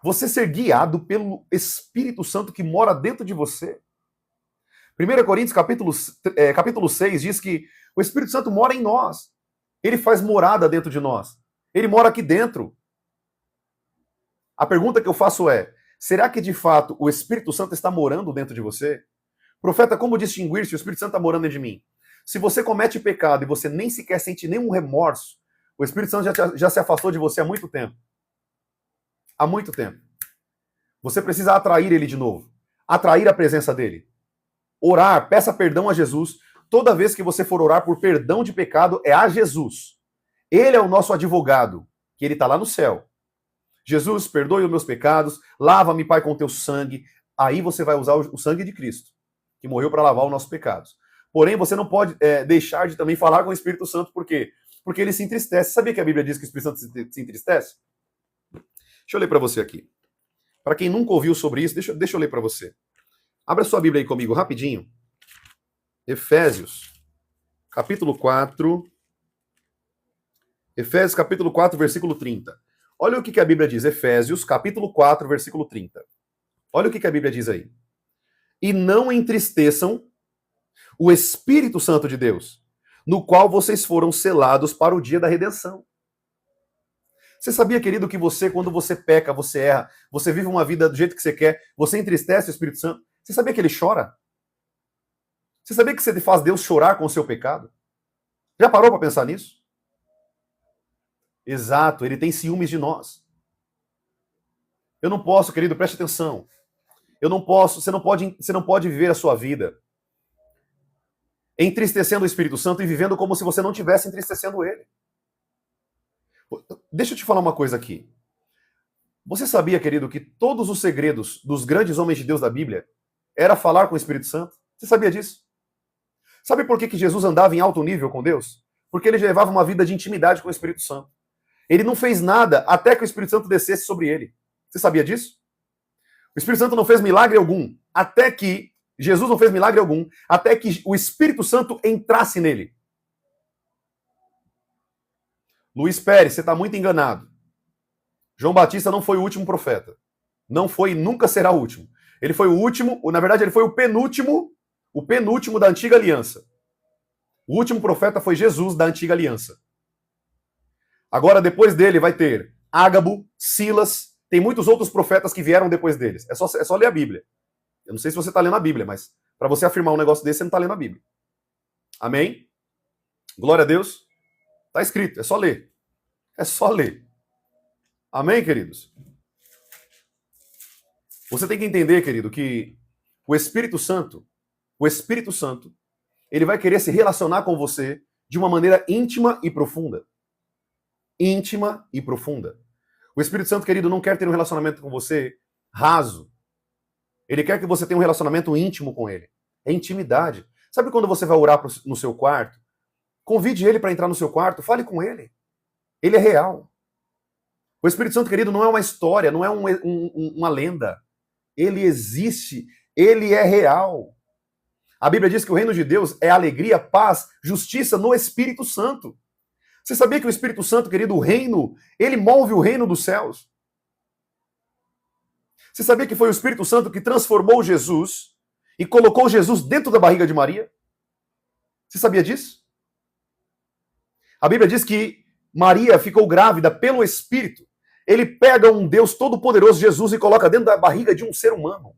Você ser guiado pelo Espírito Santo que mora dentro de você. 1 Coríntios capítulo 6 diz que o Espírito Santo mora em nós. Ele faz morada dentro de nós. Ele mora aqui dentro. A pergunta que eu faço é, será que de fato o Espírito Santo está morando dentro de você? Profeta, como distinguir se o Espírito Santo está morando dentro de mim? Se você comete pecado e você nem sequer sente nenhum remorso, o Espírito Santo já se afastou de você há muito tempo. Há muito tempo. Você precisa atrair ele de novo. Atrair a presença dele. Orar, peça perdão a Jesus. Toda vez que você for orar por perdão de pecado, é a Jesus. Ele é o nosso advogado, que ele está lá no céu. Jesus, perdoe os meus pecados, lava-me, Pai, com teu sangue. Aí você vai usar o sangue de Cristo, que morreu para lavar os nossos pecados. Porém, você não pode deixar de também falar com o Espírito Santo, por quê? Porque ele se entristece. Sabia que a Bíblia diz que o Espírito Santo se entristece? Deixa eu ler para você aqui. Para quem nunca ouviu sobre isso, deixa eu ler para você. Abra sua Bíblia aí comigo, rapidinho. Efésios, capítulo 4. Efésios, capítulo 4, versículo 30. Olha o que a Bíblia diz. Efésios, capítulo 4, versículo 30. Olha o que a Bíblia diz aí. E não entristeçam o Espírito Santo de Deus, no qual vocês foram selados para o dia da redenção. Você sabia, querido, que você, quando você peca, você erra, você vive uma vida do jeito que você quer, você entristece o Espírito Santo? Você sabia que ele chora? Você sabia que você faz Deus chorar com o seu pecado? Já parou para pensar nisso? Exato, ele tem ciúmes de nós. Eu não posso, querido, preste atenção. Eu não posso, você não pode viver a sua vida entristecendo o Espírito Santo e vivendo como se você não estivesse entristecendo ele. Deixa eu te falar uma coisa aqui. Você sabia, querido, que todos os segredos dos grandes homens de Deus da Bíblia era falar com o Espírito Santo? Você sabia disso? Sabe por que Jesus andava em alto nível com Deus? Porque ele levava uma vida de intimidade com o Espírito Santo. Ele não fez nada até que o Espírito Santo descesse sobre ele. Você sabia disso? O Espírito Santo não fez milagre algum até que Jesus não fez milagre algum até que o Espírito Santo entrasse nele. Luiz Pérez, você está muito enganado. João Batista não foi o último profeta. Não foi e nunca será o último. Ele foi o último, na verdade ele foi o penúltimo da antiga aliança. O último profeta foi Jesus da antiga aliança. Agora, depois dele, vai ter Ágabo, Silas, tem muitos outros profetas que vieram depois deles. É só ler a Bíblia. Eu não sei se você está lendo a Bíblia, mas para você afirmar um negócio desse, você não está lendo a Bíblia. Amém? Glória a Deus. Está escrito, é só ler. É só ler. Amém, queridos? Você tem que entender, querido, que o Espírito Santo, ele vai querer se relacionar com você de uma maneira íntima e profunda. Íntima e profunda. O Espírito Santo, querido, não quer ter um relacionamento com você raso. Ele quer que você tenha um relacionamento íntimo com ele. É intimidade. Sabe quando você vai orar no seu quarto? Convide ele para entrar no seu quarto, fale com ele. Ele é real. O Espírito Santo, querido, não é uma história, não é uma lenda. Ele existe, ele é real. A Bíblia diz que o reino de Deus é alegria, paz, justiça no Espírito Santo. Você sabia que o Espírito Santo, querido, o reino, ele move o reino dos céus? Você sabia que foi o Espírito Santo que transformou Jesus e colocou Jesus dentro da barriga de Maria? Você sabia disso? A Bíblia diz que Maria ficou grávida pelo Espírito. Ele pega um Deus todo-poderoso, Jesus, e coloca dentro da barriga de um ser humano.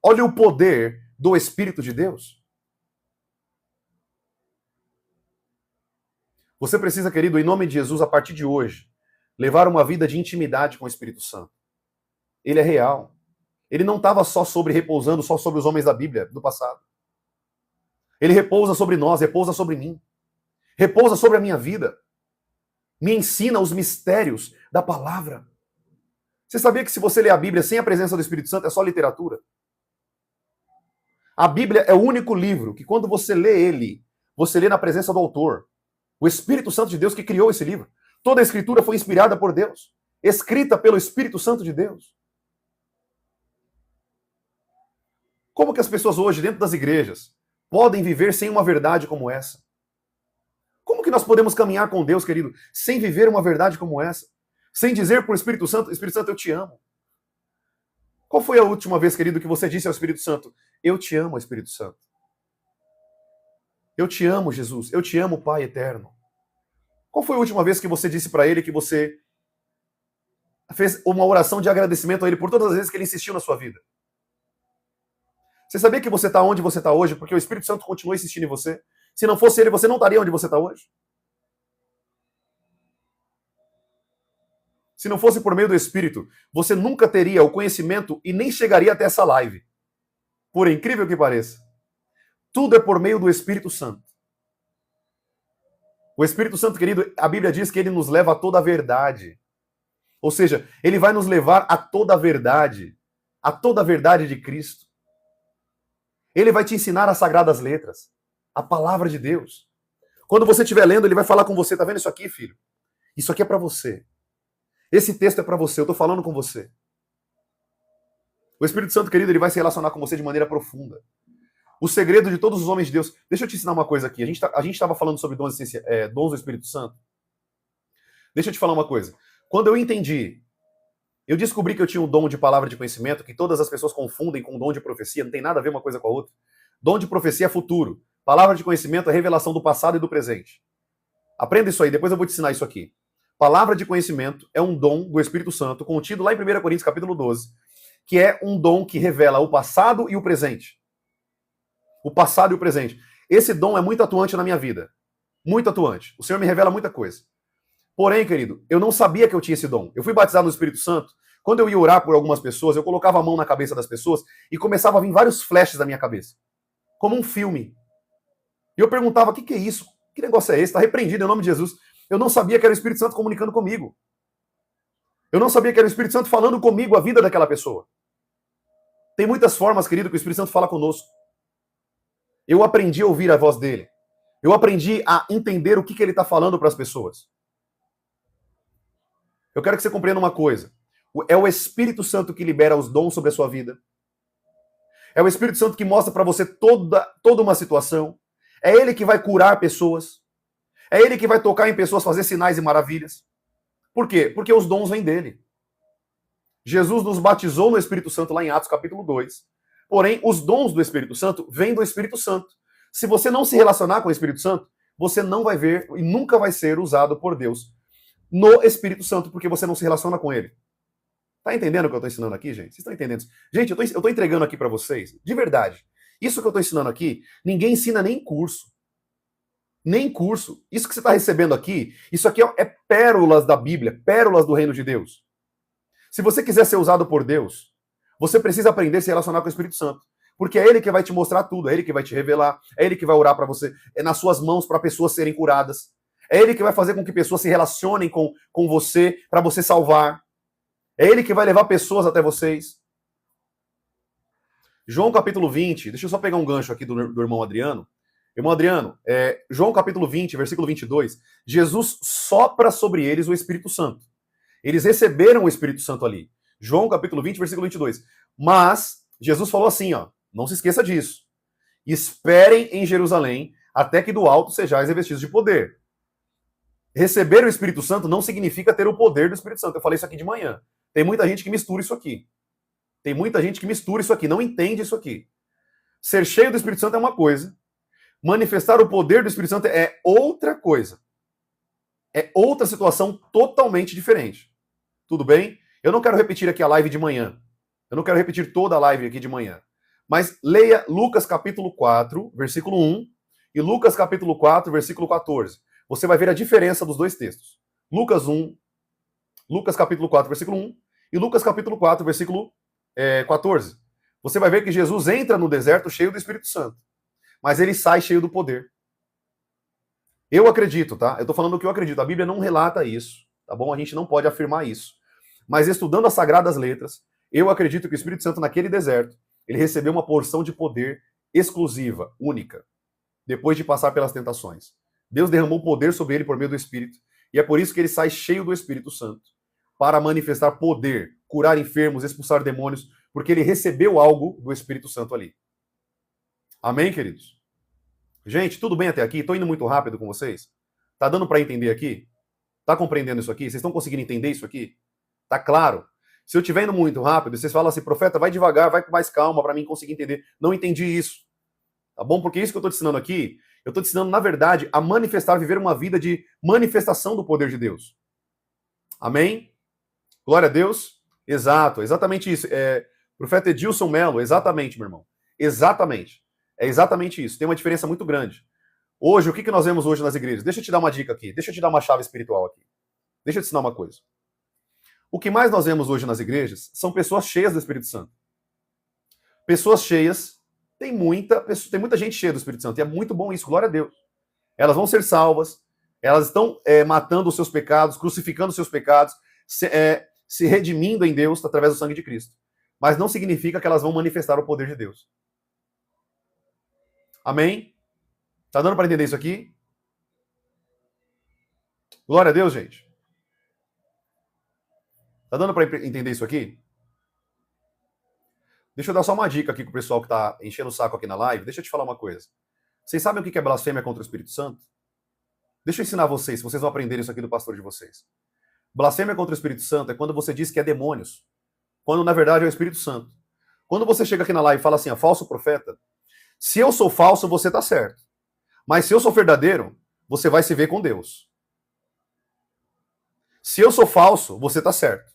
Olha o poder do Espírito de Deus. Você precisa, querido, em nome de Jesus, a partir de hoje, levar uma vida de intimidade com o Espírito Santo. Ele é real. Ele não estava repousando só sobre os homens da Bíblia do passado. Ele repousa sobre nós, repousa sobre mim. Repousa sobre a minha vida. Me ensina os mistérios da palavra. Você sabia que se você ler a Bíblia sem a presença do Espírito Santo é só literatura? A Bíblia é o único livro que quando você lê ele, você lê na presença do autor. O Espírito Santo de Deus que criou esse livro. Toda a escritura foi inspirada por Deus. Escrita pelo Espírito Santo de Deus. Como que as pessoas hoje, dentro das igrejas, podem viver sem uma verdade como essa? Como que nós podemos caminhar com Deus, querido, sem viver uma verdade como essa? Sem dizer para o Espírito Santo, eu te amo. Qual foi a última vez, querido, que você disse ao Espírito Santo, eu te amo, Espírito Santo? Eu te amo, Jesus. Eu te amo, Pai eterno. Qual foi a última vez que você disse para ele que você fez uma oração de agradecimento a ele por todas as vezes que ele insistiu na sua vida? Você sabia que você está onde você está hoje porque o Espírito Santo continua insistindo em você? Se não fosse ele, você não estaria onde você está hoje? Se não fosse por meio do Espírito, você nunca teria o conhecimento e nem chegaria até essa live. Por incrível que pareça. Tudo é por meio do Espírito Santo. O Espírito Santo, querido, a Bíblia diz que ele nos leva a toda a verdade. Ou seja, ele vai nos levar a toda a verdade de Cristo. Ele vai te ensinar as sagradas letras, a palavra de Deus. Quando você estiver lendo, ele vai falar com você, tá vendo isso aqui, filho? Isso aqui é para você. Esse texto é para você, eu tô falando com você. O Espírito Santo, querido, ele vai se relacionar com você de maneira profunda. O segredo de todos os homens de Deus. Deixa eu te ensinar uma coisa aqui. A gente estava falando sobre dons do Espírito Santo. Deixa eu te falar uma coisa. Quando eu descobri que eu tinha um dom de palavra de conhecimento, que todas as pessoas confundem com dom de profecia, não tem nada a ver uma coisa com a outra. Dom de profecia é futuro. Palavra de conhecimento é revelação do passado e do presente. Aprenda isso aí, depois eu vou te ensinar isso aqui. Palavra de conhecimento é um dom do Espírito Santo, contido lá em 1 Coríntios capítulo 12, que é um dom que revela o passado e o presente. O passado e o presente. Esse dom é muito atuante na minha vida. Muito atuante. O Senhor me revela muita coisa. Porém, querido, eu não sabia que eu tinha esse dom. Eu fui batizado no Espírito Santo. Quando eu ia orar por algumas pessoas, eu colocava a mão na cabeça das pessoas e começava a vir vários flashes da minha cabeça. Como um filme. E eu perguntava, o que é isso? Que negócio é esse? Está repreendido em nome de Jesus. Eu não sabia que era o Espírito Santo comunicando comigo. Eu não sabia que era o Espírito Santo falando comigo a vida daquela pessoa. Tem muitas formas, querido, que o Espírito Santo fala conosco. Eu aprendi a ouvir a voz dele. Eu aprendi a entender o que ele está falando para as pessoas. Eu quero que você compreenda uma coisa. É o Espírito Santo que libera os dons sobre a sua vida. É o Espírito Santo que mostra para você toda uma situação. É ele que vai curar pessoas. É ele que vai tocar em pessoas, fazer sinais e maravilhas. Por quê? Porque os dons vêm dele. Jesus nos batizou no Espírito Santo lá em Atos capítulo 2. Porém, os dons do Espírito Santo vêm do Espírito Santo. Se você não se relacionar com o Espírito Santo, você não vai ver e nunca vai ser usado por Deus no Espírito Santo, porque você não se relaciona com ele. Tá entendendo o que eu tô ensinando aqui, gente? Vocês estão entendendo? Gente, eu tô entregando aqui para vocês, de verdade. Isso que eu tô ensinando aqui, ninguém ensina nem em curso. Nem em curso. Isso que você está recebendo aqui, isso aqui é pérolas da Bíblia, pérolas do reino de Deus. Se você quiser ser usado por Deus, você precisa aprender a se relacionar com o Espírito Santo. Porque é ele que vai te mostrar tudo, é ele que vai te revelar, é ele que vai orar para você, é nas suas mãos para pessoas serem curadas. É ele que vai fazer com que pessoas se relacionem com você, para você salvar. É ele que vai levar pessoas até vocês. João capítulo 20, deixa eu só pegar um gancho aqui do irmão Adriano. Irmão Adriano, João capítulo 20, versículo 22, Jesus sopra sobre eles o Espírito Santo. Eles receberam o Espírito Santo ali. João capítulo 20, versículo 22. Mas Jesus falou assim, ó, não se esqueça disso. esperem em Jerusalém, até que do alto sejais revestidos de poder. Receber o Espírito Santo não significa ter o poder do Espírito Santo. Eu falei isso aqui de manhã. Tem muita gente que mistura isso aqui. Não entende isso aqui. Ser cheio do Espírito Santo é uma coisa. Manifestar o poder do Espírito Santo é outra coisa. É outra situação totalmente diferente. Tudo bem? Eu não quero repetir aqui a live de manhã. Eu não quero repetir toda a live aqui de manhã. Mas leia Lucas capítulo 4, versículo 1 e Lucas capítulo 4, versículo 14. Você vai ver a diferença dos dois textos. Lucas capítulo 4, versículo 1 e Lucas capítulo 4, versículo 14. Você vai ver que Jesus entra no deserto cheio do Espírito Santo, mas ele sai cheio do poder. Eu acredito, tá? Eu tô falando o que eu acredito. A Bíblia não relata isso, tá bom? A gente não pode afirmar isso. Mas estudando as Sagradas Letras, eu acredito que o Espírito Santo naquele deserto, ele recebeu uma porção de poder exclusiva, única, depois de passar pelas tentações. Deus derramou poder sobre ele por meio do Espírito, e é por isso que ele sai cheio do Espírito Santo, para manifestar poder, curar enfermos, expulsar demônios, porque ele recebeu algo do Espírito Santo ali. Amém, queridos? Gente, tudo bem até aqui? Estou indo muito rápido com vocês? Tá dando para entender aqui? Tá compreendendo isso aqui? Vocês estão conseguindo entender isso aqui? Tá claro? Se eu estiver indo muito rápido, vocês falam assim, profeta, vai devagar, vai com mais calma para mim conseguir entender. Não entendi isso. Tá bom? Porque isso que eu estou te ensinando aqui, eu estou te ensinando, na verdade, a manifestar, viver uma vida de manifestação do poder de Deus. Amém? Glória a Deus. Exato, exatamente isso. Profeta Edilson Melo, exatamente, meu irmão. Exatamente. É exatamente isso. Tem uma diferença muito grande. Hoje, o que nós vemos hoje nas igrejas? Deixa eu te dar uma dica aqui. Deixa eu te dar uma chave espiritual aqui. Deixa eu te ensinar uma coisa. O que mais nós vemos hoje nas igrejas são pessoas cheias do Espírito Santo. Pessoas cheias, tem muita gente cheia do Espírito Santo. E é muito bom isso, glória a Deus. Elas vão ser salvas, elas estão matando os seus pecados, crucificando os seus pecados, se redimindo em Deus através do sangue de Cristo. Mas não significa que elas vão manifestar o poder de Deus. Amém? Tá dando para entender isso aqui? Glória a Deus, gente. Tá dando para entender isso aqui? Deixa eu dar só uma dica aqui pro pessoal que tá enchendo o saco aqui na live. Deixa eu te falar uma coisa. Vocês sabem o que é blasfêmia contra o Espírito Santo? Deixa eu ensinar vocês, se vocês vão aprender isso aqui do pastor de vocês. Blasfêmia contra o Espírito Santo é quando você diz que é demônios, quando na verdade é o Espírito Santo. Quando você chega aqui na live e fala assim, falso profeta, se eu sou falso, você tá certo. Mas se eu sou verdadeiro, você vai se ver com Deus. Se eu sou falso, você tá certo.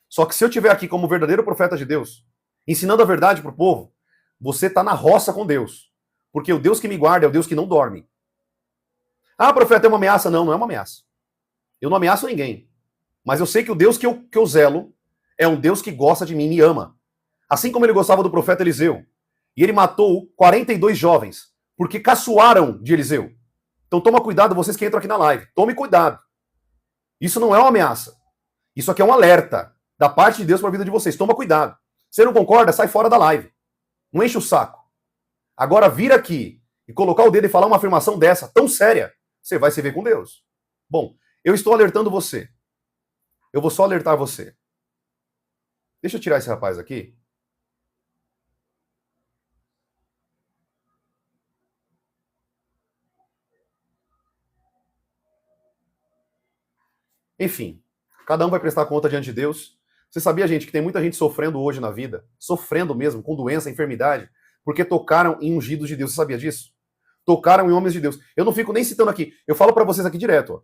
Só que se eu estiver aqui como verdadeiro profeta de Deus, ensinando a verdade pro povo, você tá na roça com Deus. Porque o Deus que me guarda é o Deus que não dorme. Ah, profeta, é uma ameaça? Não, não é uma ameaça. Eu não ameaço ninguém. Mas eu sei que o Deus que eu zelo é um Deus que gosta de mim e me ama. Assim como ele gostava do profeta Eliseu. E ele matou 42 jovens, porque caçoaram de Eliseu. Então toma cuidado, vocês que entram aqui na live. Tome cuidado. Isso não é uma ameaça. Isso aqui é um alerta da parte de Deus para a vida de vocês. Toma cuidado. Você não concorda? Sai fora da live. Não enche o saco. Agora vir aqui e colocar o dedo e falar uma afirmação dessa, tão séria, você vai se ver com Deus. Bom, eu estou alertando você. Eu vou só alertar você. Deixa eu tirar esse rapaz aqui. Enfim, cada um vai prestar conta diante de Deus. Você sabia, gente, que tem muita gente sofrendo hoje na vida, sofrendo mesmo, com doença, enfermidade, porque tocaram em ungidos de Deus. Você sabia disso? Tocaram em homens de Deus. Eu não fico nem citando aqui. Eu falo para vocês aqui direto. Ó.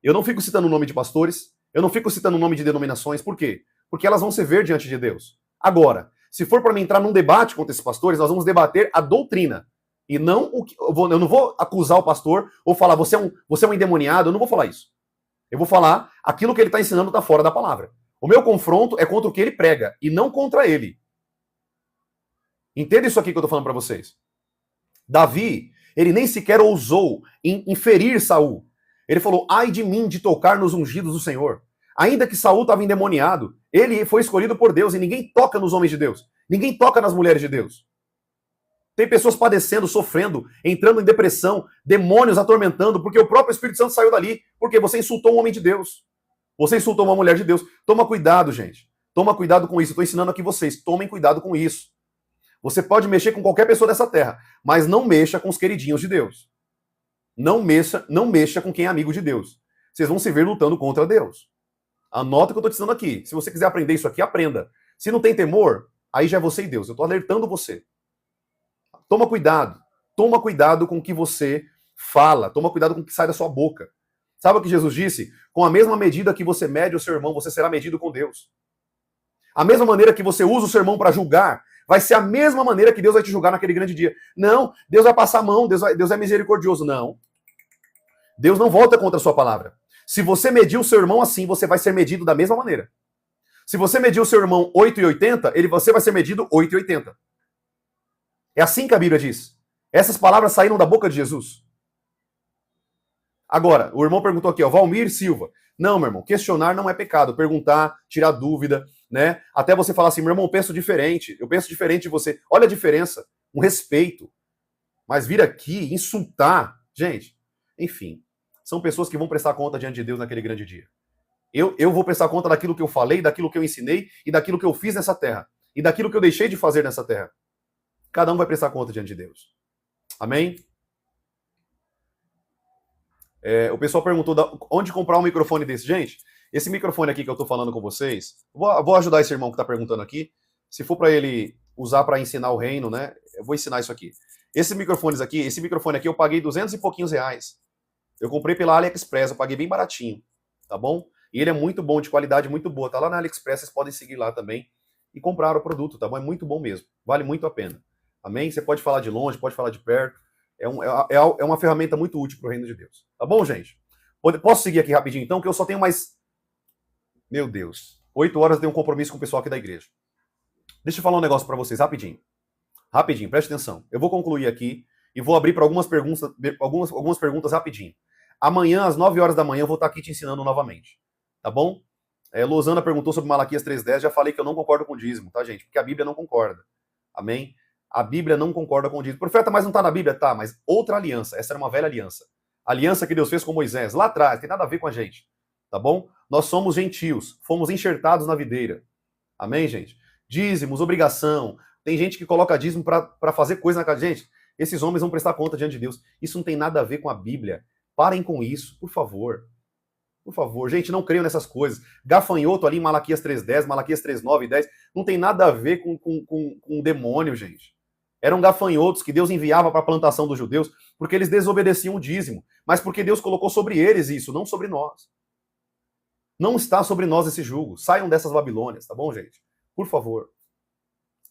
Eu não fico citando o nome de pastores. Eu não fico citando o nome de denominações. Por quê? Porque elas vão se ver diante de Deus. Agora, se for para mim entrar num debate contra esses pastores, nós vamos debater a doutrina. E não o que. Eu não vou acusar o pastor ou falar, você é um endemoniado. Eu não vou falar isso. Eu vou falar aquilo que ele está ensinando está fora da palavra. O meu confronto é contra o que ele prega e não contra ele. Entenda isso aqui que eu estou falando para vocês. Davi, ele nem sequer ousou em ferir Saul. Ele falou, ai de mim de tocar nos ungidos do Senhor. Ainda que Saul estava endemoniado, ele foi escolhido por Deus e ninguém toca nos homens de Deus. Ninguém toca nas mulheres de Deus. Tem pessoas padecendo, sofrendo, entrando em depressão, demônios atormentando, porque o próprio Espírito Santo saiu dali. Porque você insultou um homem de Deus. Você insultou uma mulher de Deus. Toma cuidado, gente. Toma cuidado com isso. Estou ensinando aqui vocês. Tomem cuidado com isso. Você pode mexer com qualquer pessoa dessa terra, mas não mexa com os queridinhos de Deus. Não mexa com quem é amigo de Deus. Vocês vão se ver lutando contra Deus. Anota o que eu estou te dizendo aqui. Se você quiser aprender isso aqui, aprenda. Se não tem temor, aí já é você e Deus. Eu estou alertando você. Toma cuidado. Toma cuidado com o que você fala. Toma cuidado com o que sai da sua boca. Sabe o que Jesus disse? Com a mesma medida que você mede o seu irmão, você será medido com Deus. A mesma maneira que você usa o seu irmão para julgar, vai ser a mesma maneira que Deus vai te julgar naquele grande dia. Não, Deus vai passar a mão, Deus é misericordioso. Não. Deus não volta contra a sua palavra. Se você medir o seu irmão assim, você vai ser medido da mesma maneira. Se você medir o seu irmão 8,80, você vai ser medido 8,80. É assim que a Bíblia diz. Essas palavras saíram da boca de Jesus. Agora, o irmão perguntou aqui, ó, Valmir Silva. Não, meu irmão, questionar não é pecado. Perguntar, tirar dúvida, né? Até você falar assim, meu irmão, eu penso diferente de você. Olha a diferença, um respeito. Mas vir aqui insultar, gente, enfim, são pessoas que vão prestar conta diante de Deus naquele grande dia. Eu vou prestar conta daquilo que eu falei, daquilo que eu ensinei e daquilo que eu fiz nessa terra. E daquilo que eu deixei de fazer nessa terra. Cada um vai prestar conta diante de Deus. Amém? O pessoal perguntou onde comprar um microfone desse. Gente, esse microfone aqui que eu tô falando com vocês, vou ajudar esse irmão que tá perguntando aqui. Se for para ele usar para ensinar o reino, né? Eu vou ensinar isso aqui. Esse microfone aqui eu paguei 200 e pouquinhos reais. Eu comprei pela AliExpress, eu paguei bem baratinho, tá bom? E ele é muito bom, de qualidade muito boa. Tá lá na AliExpress, vocês podem seguir lá também e comprar o produto, tá bom? É muito bom mesmo, vale muito a pena. Amém? Você pode falar de longe, pode falar de perto. É uma ferramenta muito útil para o reino de Deus. Tá bom, gente? Posso seguir aqui rapidinho, então, que eu só tenho mais... Meu Deus. 8 horas eu tenho um compromisso com o pessoal aqui da igreja. Deixa eu falar um negócio para vocês, rapidinho. Rapidinho, preste atenção. Eu vou concluir aqui e vou abrir para algumas perguntas rapidinho. Amanhã, às 9 horas da manhã, eu vou estar aqui te ensinando novamente. Tá bom? Lozana perguntou sobre Malaquias 3,10. Já falei que eu não concordo com o dízimo, tá, gente? Porque a Bíblia não concorda. Amém? A Bíblia não concorda com o dízimo. Profeta, mas não está na Bíblia? Tá, mas outra aliança. Essa era uma velha aliança. Aliança que Deus fez com Moisés, lá atrás, tem nada a ver com a gente. Tá bom? Nós somos gentios, fomos enxertados na videira. Amém, gente? Dízimos, obrigação. Tem gente que coloca dízimo para fazer coisa na casa. Gente, esses homens vão prestar conta diante de Deus. Isso não tem nada a ver com a Bíblia. Parem com isso, por favor. Por favor, gente, não creiam nessas coisas. Gafanhoto ali em Malaquias 3,10, Malaquias 3,9 e 10, não tem nada a ver com o demônio, gente. Eram gafanhotos que Deus enviava para a plantação dos judeus porque eles desobedeciam o dízimo. Mas porque Deus colocou sobre eles isso, não sobre nós. Não está sobre nós esse jugo. Saiam dessas Babilônias, tá bom, gente? Por favor.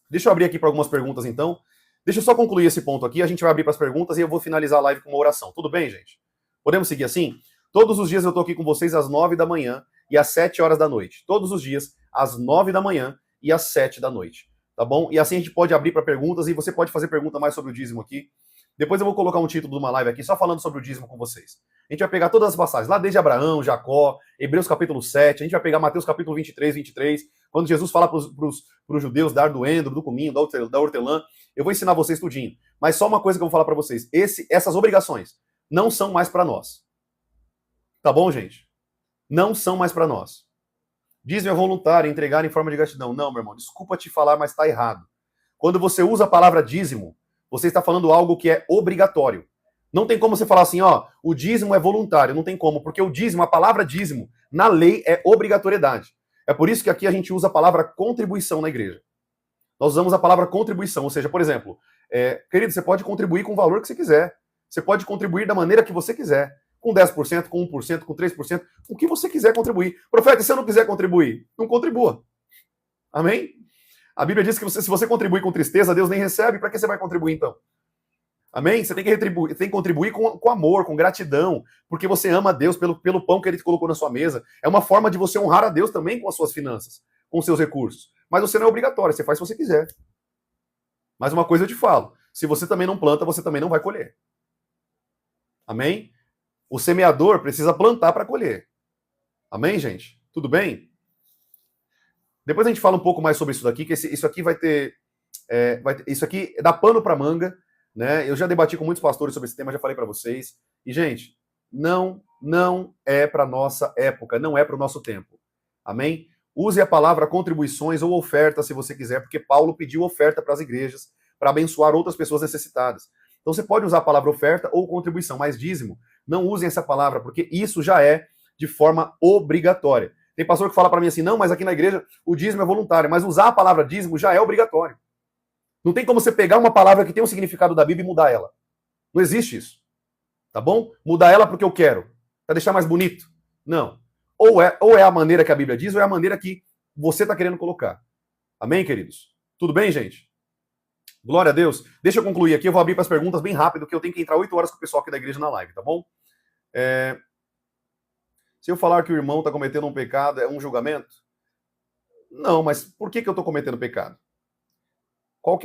Deixa eu abrir aqui para algumas perguntas, então. Deixa eu só concluir esse ponto aqui. A gente vai abrir para as perguntas e eu vou finalizar a live com uma oração. Tudo bem, gente? Podemos seguir assim? Todos os dias eu estou aqui com vocês às 9 da manhã e às 7 horas da noite. Todos os dias, às 9 da manhã e às 7 da noite. Tá bom? E assim a gente pode abrir para perguntas e você pode fazer pergunta mais sobre o dízimo aqui. Depois eu vou colocar um título de uma live aqui só falando sobre o dízimo com vocês. A gente vai pegar todas as passagens, lá desde Abraão, Jacó, Hebreus capítulo 7, a gente vai pegar Mateus capítulo 23, quando Jesus fala para os judeus dar do endro, do cominho, da hortelã. Eu vou ensinar vocês tudinho. Mas só uma coisa que eu vou falar para vocês. Essas obrigações não são mais para nós. Tá bom, gente? Não são mais para nós. Dízimo é voluntário, entregar em forma de gratidão. Não, meu irmão, desculpa te falar, mas está errado. Quando você usa a palavra dízimo, você está falando algo que é obrigatório. Não tem como você falar assim, ó, o dízimo é voluntário. Não tem como, porque o dízimo, a palavra dízimo, na lei é obrigatoriedade. É por isso que aqui a gente usa a palavra contribuição na igreja. Nós usamos a palavra contribuição, ou seja, por exemplo, querido, você pode contribuir com o valor que você quiser. Você pode contribuir da maneira que você quiser. Com 10%, com 1%, com 3%, com o que você quiser contribuir. Profeta, se eu não quiser contribuir, não contribua. Amém? A Bíblia diz que se você contribuir com tristeza, Deus nem recebe, para que você vai contribuir então? Amém? Você tem que contribuir com amor, com gratidão, porque você ama a Deus pelo pão que Ele te colocou na sua mesa. É uma forma de você honrar a Deus também com as suas finanças, com os seus recursos. Mas você não é obrigatório, você faz se você quiser. Mas uma coisa eu te falo, se você também não planta, você também não vai colher. Amém? O semeador precisa plantar para colher. Amém, gente? Tudo bem? Depois a gente fala um pouco mais sobre isso daqui, que isso aqui vai ter... isso aqui dá pano para manga, né? Eu já debati com muitos pastores sobre esse tema, já falei para vocês. E, gente, não é para nossa época, não é para o nosso tempo. Amém? Use a palavra contribuições ou oferta, se você quiser, porque Paulo pediu oferta para as igrejas, para abençoar outras pessoas necessitadas. Então você pode usar a palavra oferta ou contribuição, mas dízimo, não usem essa palavra, porque isso já é de forma obrigatória. Tem pastor que fala para mim assim, não, mas aqui na igreja o dízimo é voluntário, mas usar a palavra dízimo já é obrigatório. Não tem como você pegar uma palavra que tem um significado da Bíblia e mudar ela. Não existe isso. Tá bom? Mudar ela porque eu quero. Para deixar mais bonito. Não. Ou é a maneira que a Bíblia diz, ou é a maneira que você está querendo colocar. Amém, queridos? Tudo bem, gente? Glória a Deus. Deixa eu concluir aqui, eu vou abrir para as perguntas bem rápido, que eu tenho que entrar 8 horas com o pessoal aqui da igreja na live, tá bom? Se eu falar que o irmão está cometendo um pecado, é um julgamento? Não, mas por que eu estou cometendo pecado?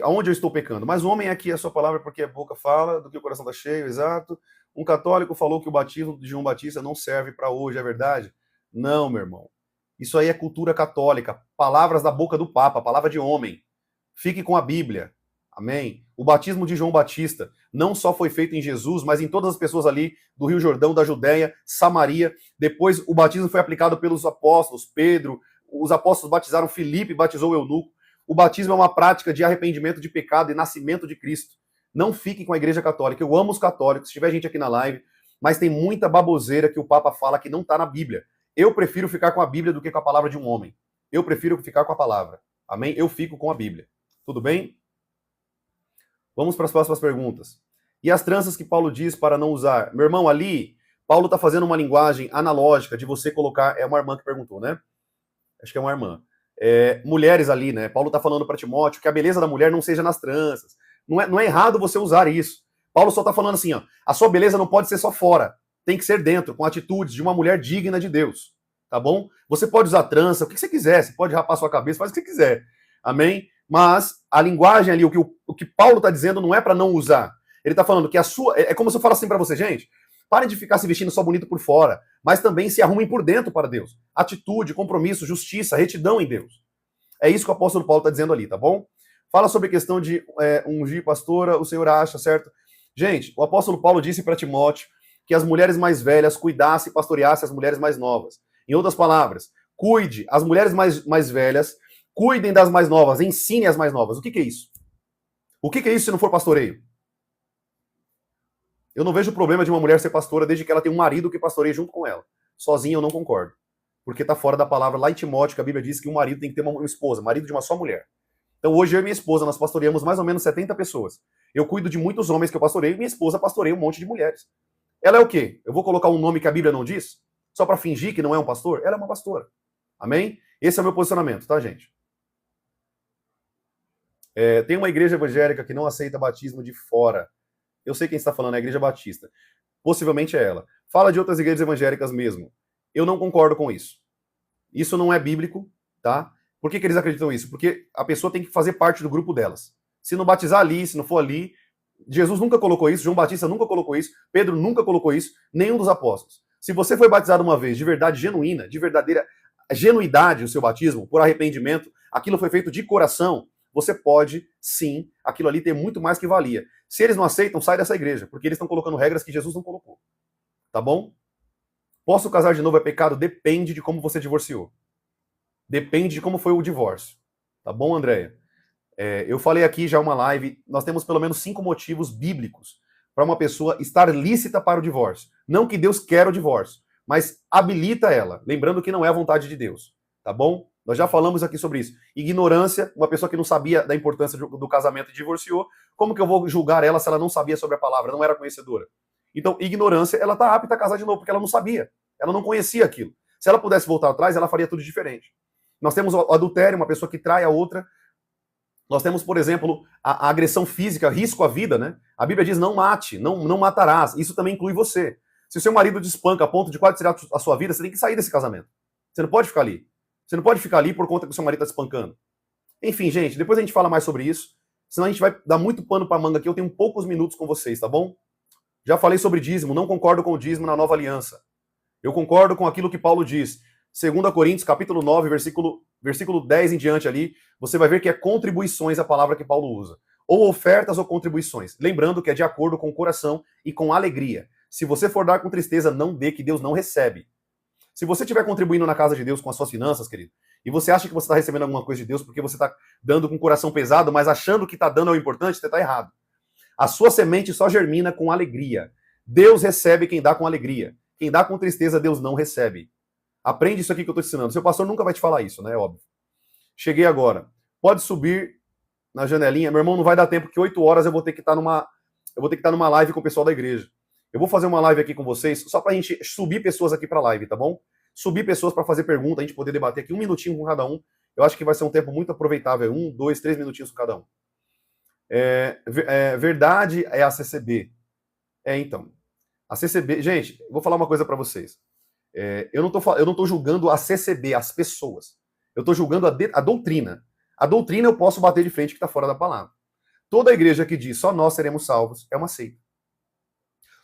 Aonde eu estou pecando? Mas o homem aqui é a sua palavra porque a boca fala, do que o coração está cheio, exato. Um católico falou que o batismo de João Batista não serve para hoje, é verdade? Não, meu irmão. Isso aí é cultura católica. Palavras da boca do Papa, palavra de homem. Fique com a Bíblia. Amém? O batismo de João Batista não só foi feito em Jesus, mas em todas as pessoas ali do Rio Jordão, da Judéia, Samaria. Depois o batismo foi aplicado pelos apóstolos, Pedro, os apóstolos batizaram Filipe, batizou o eunuco. O batismo é uma prática de arrependimento de pecado e nascimento de Cristo. Não fiquem com a igreja católica. Eu amo os católicos, se tiver gente aqui na live, mas tem muita baboseira que o Papa fala que não está na Bíblia. Eu prefiro ficar com a Bíblia do que com a palavra de um homem. Eu prefiro ficar com a palavra. Amém? Eu fico com a Bíblia. Tudo bem? Vamos para as próximas perguntas. E as tranças que Paulo diz para não usar? Meu irmão, ali, Paulo está fazendo uma linguagem analógica de você colocar... É uma irmã que perguntou, né? Acho que é uma irmã. Mulheres ali, né? Paulo está falando para Timóteo que a beleza da mulher não seja nas tranças. Não é errado você usar isso. Paulo só está falando assim, ó, a sua beleza não pode ser só fora, tem que ser dentro, com atitudes de uma mulher digna de Deus, tá bom? Você pode usar trança, o que você quiser, você pode rapar sua cabeça, faz o que você quiser, amém? Mas a linguagem ali, o que Paulo está dizendo não é para não usar. Ele está falando que a sua... É como se eu falasse assim para você, gente, parem de ficar se vestindo só bonito por fora, mas também se arrumem por dentro para Deus. Atitude, compromisso, justiça, retidão em Deus. É isso que o apóstolo Paulo está dizendo ali, tá bom? Fala sobre a questão de ungir pastora, o senhor acha, certo? Gente, o apóstolo Paulo disse para Timóteo que as mulheres mais velhas cuidassem e pastoreassem as mulheres mais novas. Em outras palavras, cuide as mulheres mais velhas, cuidem das mais novas, ensine as mais novas. O que é isso? O que é isso se não for pastoreio? Eu não vejo problema de uma mulher ser pastora desde que ela tenha um marido que pastoreie junto com ela. Sozinha eu não concordo. Porque está fora da palavra lá em Timóteo, que a Bíblia diz que um marido tem que ter uma esposa, marido de uma só mulher. Então hoje eu e minha esposa, nós pastoreamos mais ou menos 70 pessoas. Eu cuido de muitos homens que eu pastoreio e minha esposa pastoreia um monte de mulheres. Ela é o quê? Eu vou colocar um nome que a Bíblia não diz? Só para fingir que não é um pastor? Ela é uma pastora. Amém? Esse é o meu posicionamento, tá, gente? Tem uma igreja evangélica que não aceita batismo de fora. Eu sei quem está falando, é a Igreja Batista. Possivelmente é ela. Fala de outras igrejas evangélicas mesmo. Eu não concordo com isso. Isso não é bíblico, tá? Por que eles acreditam nisso? Porque a pessoa tem que fazer parte do grupo delas. Se não batizar ali, se não for ali, Jesus nunca colocou isso, João Batista nunca colocou isso, Pedro nunca colocou isso, nenhum dos apóstolos. Se você foi batizado uma vez de verdade genuína, de verdadeira genuidade o seu batismo, por arrependimento, aquilo foi feito de coração, você pode, sim, aquilo ali ter muito mais que valia. Se eles não aceitam, sai dessa igreja, porque eles estão colocando regras que Jesus não colocou. Tá bom? Posso casar de novo é pecado? Depende de como você divorciou. Depende de como foi o divórcio. Tá bom, Andréia? Eu falei aqui já uma live, nós temos pelo menos 5 motivos bíblicos para uma pessoa estar lícita para o divórcio. Não que Deus quer o divórcio, mas habilita ela. Lembrando que não é a vontade de Deus. Tá bom? Nós já falamos aqui sobre isso. Ignorância, uma pessoa que não sabia da importância do casamento e divorciou, como que eu vou julgar ela se ela não sabia sobre a palavra, não era conhecedora? Então, ignorância, ela está apta a casar de novo, porque ela não sabia. Ela não conhecia aquilo. Se ela pudesse voltar atrás, ela faria tudo diferente. Nós temos o adultério, uma pessoa que trai a outra. Nós temos, por exemplo, a agressão física, risco à vida, né? A Bíblia diz, não mate, não matarás. Isso também inclui você. Se o seu marido te espanca a ponto de quase tirar a sua vida, você tem que sair desse casamento. Você não pode ficar ali. Você não pode ficar ali por conta que o seu marido está te espancando. Enfim, gente, depois a gente fala mais sobre isso. Senão a gente vai dar muito pano para manga aqui. Eu tenho poucos minutos com vocês, tá bom? Já falei sobre dízimo, não concordo com o dízimo na nova aliança. Eu concordo com aquilo que Paulo diz. 2 Coríntios, capítulo 9, versículo 10 em diante ali, você vai ver que é contribuições a palavra que Paulo usa. Ou ofertas ou contribuições. Lembrando que é de acordo com o coração e com alegria. Se você for dar com tristeza, não dê, que Deus não recebe. Se você estiver contribuindo na casa de Deus com as suas finanças, querido, e você acha que você está recebendo alguma coisa de Deus porque você está dando com o coração pesado, mas achando que está dando é o importante, você está errado. A sua semente só germina com alegria. Deus recebe quem dá com alegria. Quem dá com tristeza, Deus não recebe. Aprende isso aqui que eu estou te ensinando. Seu pastor nunca vai te falar isso, né? Óbvio. Cheguei agora. Pode subir na janelinha. Meu irmão, não vai dar tempo, porque 8 horas eu vou ter que estar numa live com o pessoal da igreja. Eu vou fazer uma live aqui com vocês, só pra gente subir pessoas aqui pra live, tá bom? Subir pessoas para fazer pergunta, a gente poder debater aqui 1 minutinho com cada um. Eu acho que vai ser um tempo muito aproveitável. 1, 2, 3 minutinhos com cada um. Verdade é a CCB. Então. A CCB... Gente, vou falar uma coisa para vocês. Eu não tô julgando a CCB, as pessoas. Eu tô julgando a doutrina. A doutrina eu posso bater de frente que tá fora da palavra. Toda igreja que diz só nós seremos salvos é uma seita.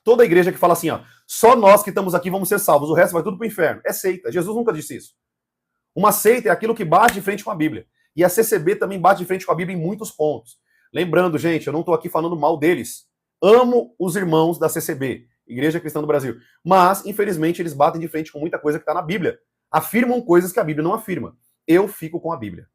Toda igreja que fala assim, ó, só nós que estamos aqui vamos ser salvos, o resto vai tudo pro inferno. É seita. Jesus nunca disse isso. Uma seita é aquilo que bate de frente com a Bíblia. E a CCB também bate de frente com a Bíblia em muitos pontos. Lembrando, gente, eu não estou aqui falando mal deles. Amo os irmãos da CCB, Igreja Cristã do Brasil. Mas, infelizmente, eles batem de frente com muita coisa que está na Bíblia. Afirmam coisas que a Bíblia não afirma. Eu fico com a Bíblia.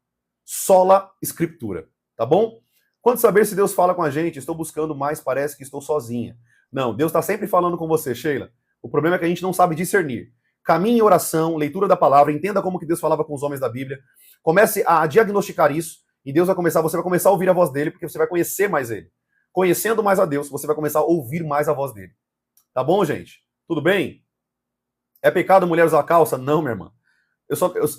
Sola Escritura. Tá bom? Quando saber se Deus fala com a gente, estou buscando mais, parece que estou sozinha. Não, Deus está sempre falando com você, Sheila. O problema é que a gente não sabe discernir. Caminhe em oração, leitura da palavra, entenda como que Deus falava com os homens da Bíblia. Comece a diagnosticar isso e Deus você vai começar a ouvir a voz dele, porque você vai conhecer mais ele. Conhecendo mais a Deus, você vai começar a ouvir mais a voz dele. Tá bom, gente? Tudo bem? É pecado mulher usar calça? Não, minha irmã.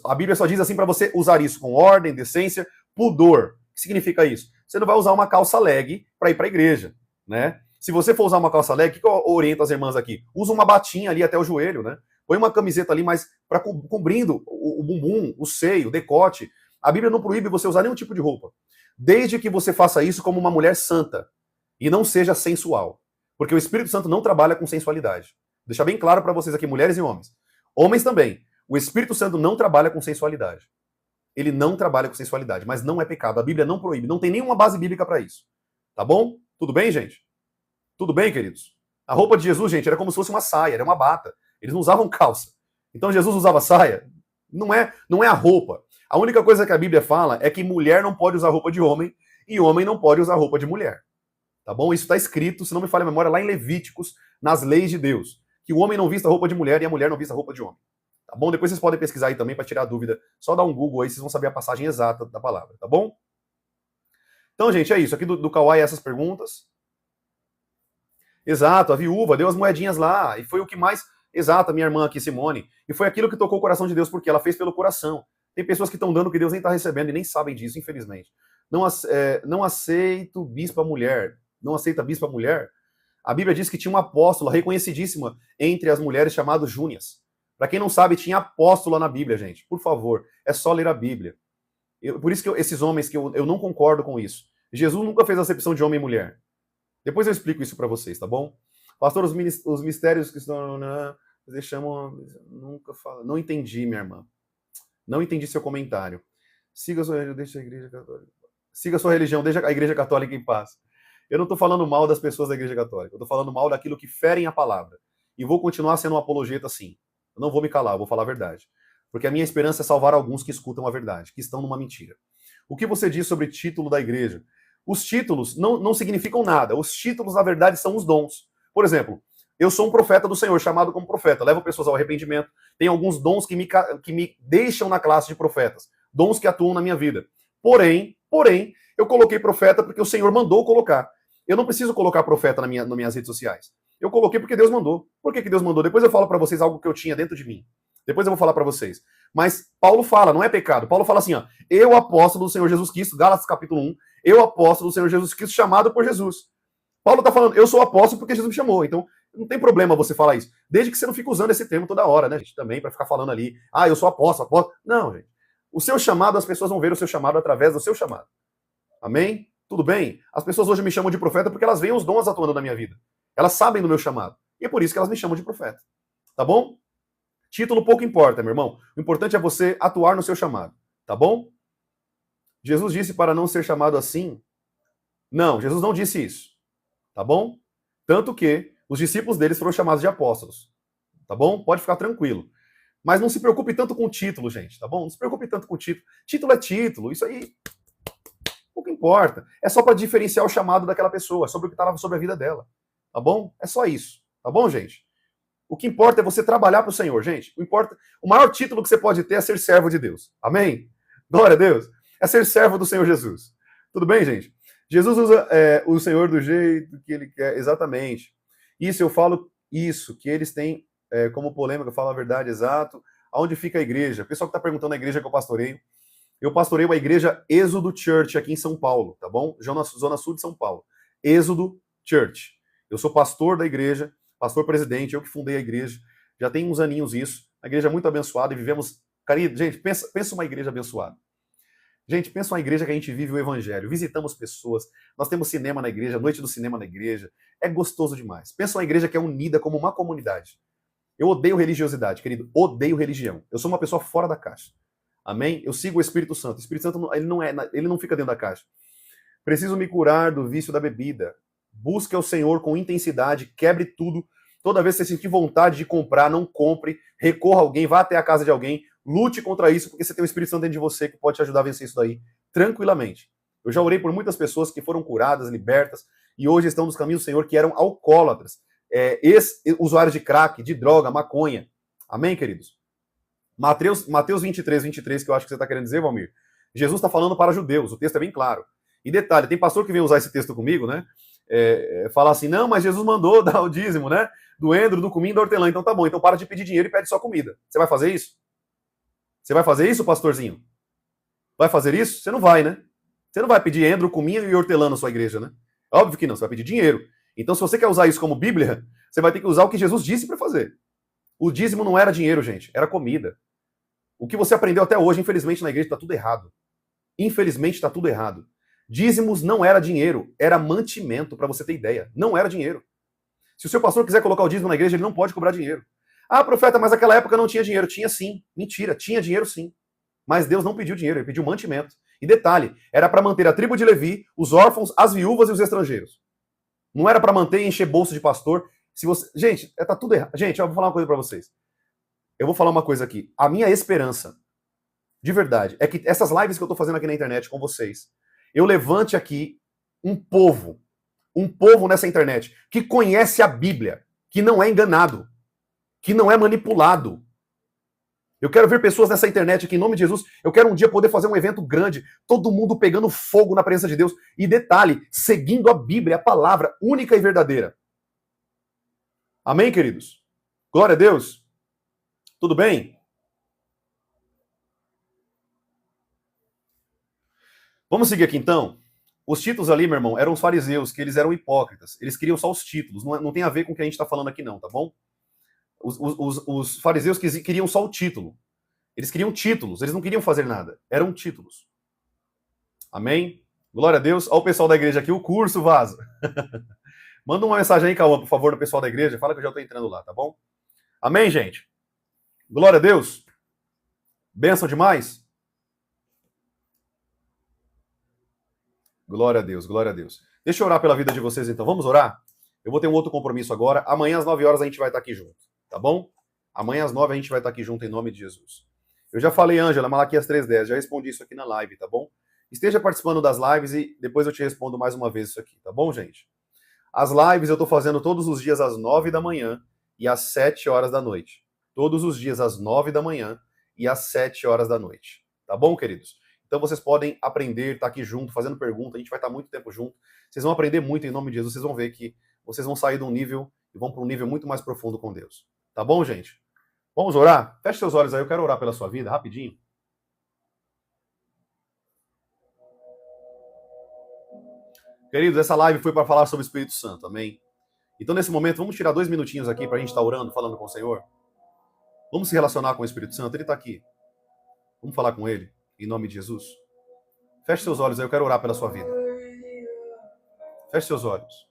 A Bíblia só diz assim para você usar isso com ordem, decência, pudor. O que significa isso? Você não vai usar uma calça leg para ir para a igreja, né? Se você for usar uma calça leg, o que eu oriento as irmãs aqui? Usa uma batinha ali até o joelho, né? Põe uma camiseta ali, mas para cobrindo o bumbum, o seio, o decote. A Bíblia não proíbe você usar nenhum tipo de roupa. Desde que você faça isso como uma mulher santa e não seja sensual. Porque o Espírito Santo não trabalha com sensualidade. Vou deixar bem claro para vocês aqui, mulheres e homens. Homens também. O Espírito Santo não trabalha com sensualidade. Ele não trabalha com sensualidade, mas não é pecado. A Bíblia não proíbe. Não tem nenhuma base bíblica para isso. Tá bom? Tudo bem, gente? Tudo bem, queridos? A roupa de Jesus, gente, era como se fosse uma saia, era uma bata. Eles não usavam calça. Então Jesus usava saia? Não é a roupa. A única coisa que a Bíblia fala é que mulher não pode usar roupa de homem e homem não pode usar roupa de mulher. Tá bom? Isso está escrito, se não me falha a memória, lá em Levíticos, nas leis de Deus. Que o homem não vista roupa de mulher e a mulher não vista roupa de homem. Tá bom? Depois vocês podem pesquisar aí também para tirar a dúvida. Só dá um Google aí, vocês vão saber a passagem exata da palavra. Tá bom? Então, gente, é isso. Aqui do Kawai, essas perguntas. Exato, a viúva deu as moedinhas lá, e foi o que mais... Exato, a minha irmã aqui, Simone. E foi aquilo que tocou o coração de Deus, porque ela fez pelo coração. Tem pessoas que estão dando o que Deus nem está recebendo e nem sabem disso, infelizmente. Não aceito bispa mulher. Não aceita bispa mulher? A Bíblia diz que tinha uma apóstola reconhecidíssima entre as mulheres, chamada Júnias. Para quem não sabe, tinha apóstola na Bíblia, gente. Por favor, é só ler a Bíblia. Por isso que esses homens, que eu não concordo com isso. Jesus nunca fez acepção de homem e mulher. Depois eu explico isso para vocês, tá bom? Pastor, os mistérios que estão... Deixamos... Nunca fala. Não entendi, minha irmã. Não entendi seu comentário. Siga a sua religião, deixa a igreja católica. Siga a sua religião, deixa a igreja católica em paz. Eu não estou falando mal das pessoas da igreja católica. Eu estou falando mal daquilo que ferem a palavra. E vou continuar sendo um apologeta assim. Eu não vou me calar, eu vou falar a verdade. Porque a minha esperança é salvar alguns que escutam a verdade, que estão numa mentira. O que você diz sobre título da igreja? Os títulos não significam nada. Os títulos, na verdade, são os dons. Por exemplo, eu sou um profeta do Senhor, chamado como profeta. Levo pessoas ao arrependimento. Tem alguns dons que me deixam na classe de profetas. Dons que atuam na minha vida. Porém, eu coloquei profeta porque o Senhor mandou colocar. Eu não preciso colocar profeta nas minhas redes sociais. Eu coloquei porque Deus mandou. Por que Deus mandou? Depois eu falo para vocês algo que eu tinha dentro de mim. Depois eu vou falar para vocês. Mas Paulo fala, não é pecado. Paulo fala assim, ó, eu apóstolo do Senhor Jesus Cristo, Gálatas capítulo 1, eu apóstolo do Senhor Jesus Cristo, chamado por Jesus. Paulo está falando, eu sou apóstolo porque Jesus me chamou. Então, não tem problema você falar isso. Desde que você não fique usando esse termo toda hora, né, gente? Também para ficar falando ali, eu sou apóstolo. Não, gente. O seu chamado, as pessoas vão ver o seu chamado através do seu chamado. Amém? Tudo bem? As pessoas hoje me chamam de profeta porque elas veem os dons atuando na minha vida. Elas sabem do meu chamado. E é por isso que elas me chamam de profeta. Tá bom? Título pouco importa, meu irmão. O importante é você atuar no seu chamado. Tá bom? Jesus disse para não ser chamado assim? Não, Jesus não disse isso. Tá bom? Tanto que os discípulos deles foram chamados de apóstolos. Tá bom? Pode ficar tranquilo. Mas não se preocupe tanto com o título, gente, tá bom? Não se preocupe tanto com o título. Título é título, isso aí pouco importa. É só para diferenciar o chamado daquela pessoa, sobre o que estava sobre a vida dela, tá bom? É só isso, tá bom, gente? O que importa é você trabalhar para o Senhor, gente. O maior título que você pode ter é ser servo de Deus. Amém? Glória a Deus. É ser servo do Senhor Jesus. Tudo bem, gente? Jesus usa o Senhor do jeito que Ele quer, exatamente. Isso eu falo, isso, que eles têm como polêmica, eu falo a verdade, exato. Aonde fica a igreja? O pessoal que está perguntando a igreja que eu pastoreio. Eu pastorei uma igreja Êxodo Church aqui em São Paulo, tá bom? Zona Sul de São Paulo. Êxodo Church. Eu sou pastor da igreja, pastor presidente, eu que fundei a igreja. Já tem uns aninhos isso. A igreja é muito abençoada e vivemos... Querido, gente, pensa uma igreja abençoada. Gente, pensa uma igreja que a gente vive o evangelho. Visitamos pessoas, nós temos cinema na igreja, noite do cinema na igreja. É gostoso demais. Pensa uma igreja que é unida como uma comunidade. Eu odeio religiosidade, querido. Odeio religião. Eu sou uma pessoa fora da caixa. Amém? Eu sigo o Espírito Santo. O Espírito Santo ele não fica dentro da caixa. Preciso me curar do vício da bebida. Busque ao Senhor com intensidade, quebre tudo. Toda vez que você sentir vontade de comprar, não compre. Recorra a alguém, vá até a casa de alguém. Lute contra isso, porque você tem o Espírito Santo dentro de você que pode te ajudar a vencer isso daí tranquilamente. Eu já orei por muitas pessoas que foram curadas, libertas, e hoje estão nos caminhos do Senhor, que eram alcoólatras, usuários de crack, de droga, maconha. Amém, queridos? Mateus 23, 23, que eu acho que você está querendo dizer, Valmir. Jesus está falando para judeus, o texto é bem claro. E detalhe, tem pastor que vem usar esse texto comigo, né? Falar assim, não, mas Jesus mandou dar o dízimo, né? Do endro, do cominho, da hortelã. Então tá bom, então para de pedir dinheiro e pede só comida. Você vai fazer isso? Você vai fazer isso, pastorzinho? Vai fazer isso? Você não vai, né? Você não vai pedir endro, cominho e hortelã na sua igreja, né? Óbvio que não, você vai pedir dinheiro. Então, se você quer usar isso como Bíblia, você vai ter que usar o que Jesus disse para fazer. O dízimo não era dinheiro, gente, era comida. O que você aprendeu até hoje, infelizmente, na igreja, está tudo errado. Infelizmente, está tudo errado. Dízimos não era dinheiro, era mantimento, para você ter ideia. Não era dinheiro. Se o seu pastor quiser colocar o dízimo na igreja, ele não pode cobrar dinheiro. Ah, profeta, mas naquela época não tinha dinheiro. Tinha sim. Mentira, tinha dinheiro sim. Mas Deus não pediu dinheiro, ele pediu mantimento. E detalhe, era para manter a tribo de Levi, os órfãos, as viúvas e os estrangeiros. Não era para manter e encher bolsa de pastor. Se você... Gente, tá tudo errado. Gente, eu vou falar uma coisa para vocês. Eu vou falar uma coisa aqui. A minha esperança, de verdade, é que essas lives que eu tô fazendo aqui na internet com vocês, eu levante aqui um povo nessa internet que conhece a Bíblia, que não é enganado, que não é manipulado. Eu quero ver pessoas nessa internet aqui, em nome de Jesus. Eu quero um dia poder fazer um evento grande, todo mundo pegando fogo na presença de Deus. E detalhe, seguindo a Bíblia, a palavra única e verdadeira. Amém, queridos? Glória a Deus. Tudo bem? Vamos seguir aqui então? Os títulos ali, meu irmão, eram os fariseus, que eles eram hipócritas. Eles queriam só os títulos. Não tem a ver com o que a gente está falando aqui não, tá bom? Os fariseus queriam só o título. Eles queriam títulos, eles não queriam fazer nada. Eram títulos. Amém? Glória a Deus. Olha o pessoal da igreja aqui, o curso vaza. Manda uma mensagem aí, Cauã, por favor, do pessoal da igreja. Fala que eu já estou entrando lá, tá bom? Amém, gente? Glória a Deus. Bênção demais. Glória a Deus, glória a Deus. Deixa eu orar pela vida de vocês então. Vamos orar? Eu vou ter um outro compromisso agora. Amanhã às 9 horas a gente vai estar aqui junto, tá bom? Amanhã às 9 a gente vai estar aqui junto em nome de Jesus. Eu já falei, Ângela, Malaquias 3:10, já respondi isso aqui na live, tá bom? Esteja participando das lives e depois eu te respondo mais uma vez isso aqui, tá bom, gente? As lives eu tô fazendo todos os dias às 9 da manhã e às 7 horas da noite. Todos os dias às 9 da manhã e às 7 horas da noite. Tá bom, queridos? Então vocês podem aprender, estar aqui junto, fazendo pergunta, a gente vai estar muito tempo junto. Vocês vão aprender muito em nome de Jesus, vocês vão ver que vocês vão sair de um nível e vão para um nível muito mais profundo com Deus. Tá bom, gente? Vamos orar? Feche seus olhos aí, eu quero orar pela sua vida, rapidinho. Queridos, essa live foi para falar sobre o Espírito Santo, amém? Então, nesse momento, vamos tirar 2 minutinhos aqui para a gente estar orando, falando com o Senhor. Vamos se relacionar com o Espírito Santo, ele está aqui. Vamos falar com ele, em nome de Jesus. Feche seus olhos aí, eu quero orar pela sua vida. Feche seus olhos.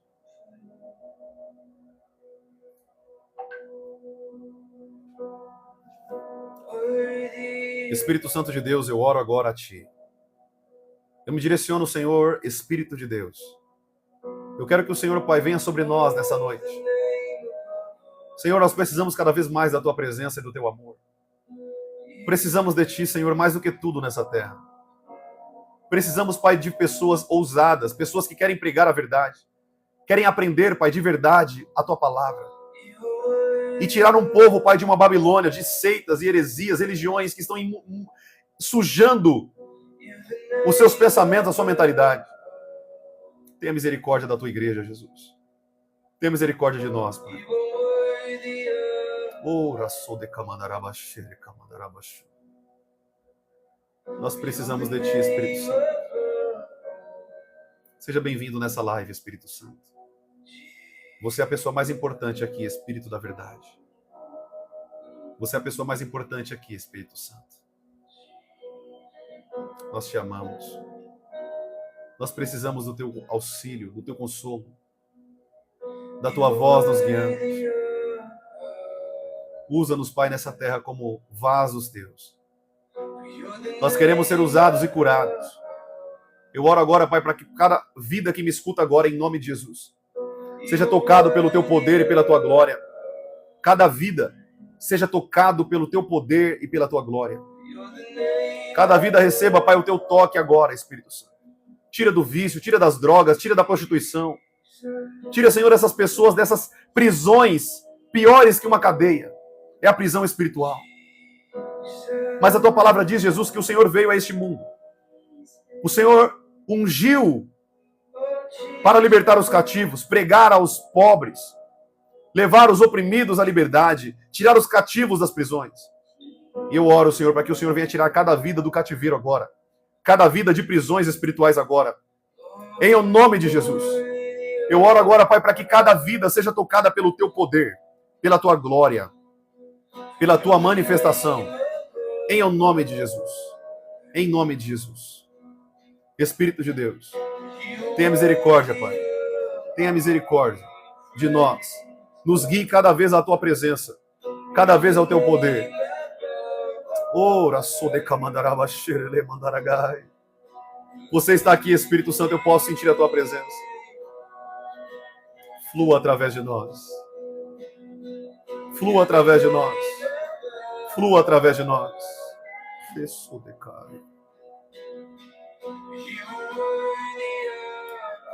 Espírito Santo de Deus, eu oro agora a Ti. Eu me direciono, Senhor, Espírito de Deus. Eu quero que o Senhor, Pai, venha sobre nós nessa noite. Senhor, nós precisamos cada vez mais da Tua presença e do Teu amor. Precisamos de Ti, Senhor, mais do que tudo nessa terra. Precisamos, Pai, de pessoas ousadas, pessoas que querem pregar a verdade, querem aprender, Pai, de verdade a Tua palavra. E tirar um povo, Pai, de uma Babilônia, de seitas e heresias, religiões que estão sujando os seus pensamentos, a sua mentalidade. Tenha misericórdia da Tua igreja, Jesus. Tenha misericórdia de nós, Pai. Nós precisamos de Ti, Espírito Santo. Seja bem-vindo nessa live, Espírito Santo. Você é a pessoa mais importante aqui, Espírito da verdade. Você é a pessoa mais importante aqui, Espírito Santo. Nós Te amamos. Nós precisamos do Teu auxílio, do Teu consolo, da Tua voz nos guiando. Usa-nos, Pai, nessa terra como vasos Teus. Nós queremos ser usados e curados. Eu oro agora, Pai, para que cada vida que me escuta agora, em nome de Jesus, seja tocado pelo Teu poder e pela Tua glória. Cada vida seja tocado pelo Teu poder e pela Tua glória. Cada vida receba, Pai, o Teu toque agora, Espírito Santo. Tira do vício, tira das drogas, tira da prostituição. Tira, Senhor, essas pessoas dessas prisões piores que uma cadeia. É a prisão espiritual. Mas a Tua palavra diz, Jesus, que o Senhor veio a este mundo. O Senhor ungiu para libertar os cativos, pregar aos pobres, levar os oprimidos à liberdade, tirar os cativos das prisões. E eu oro, Senhor, para que o Senhor venha tirar cada vida do cativeiro agora, cada vida de prisões espirituais agora, em o nome de Jesus. Eu oro agora, Pai, para que cada vida seja tocada pelo Teu poder, pela Tua glória, pela Tua manifestação, em o nome de Jesus. Em nome de Jesus. Espírito de Deus, tenha misericórdia, Pai. Tenha misericórdia de nós. Nos guie cada vez à Tua presença, cada vez ao Teu poder. Você está aqui, Espírito Santo, eu posso sentir a Tua presença. Flua através de nós. Flua através de nós. Flua através de nós.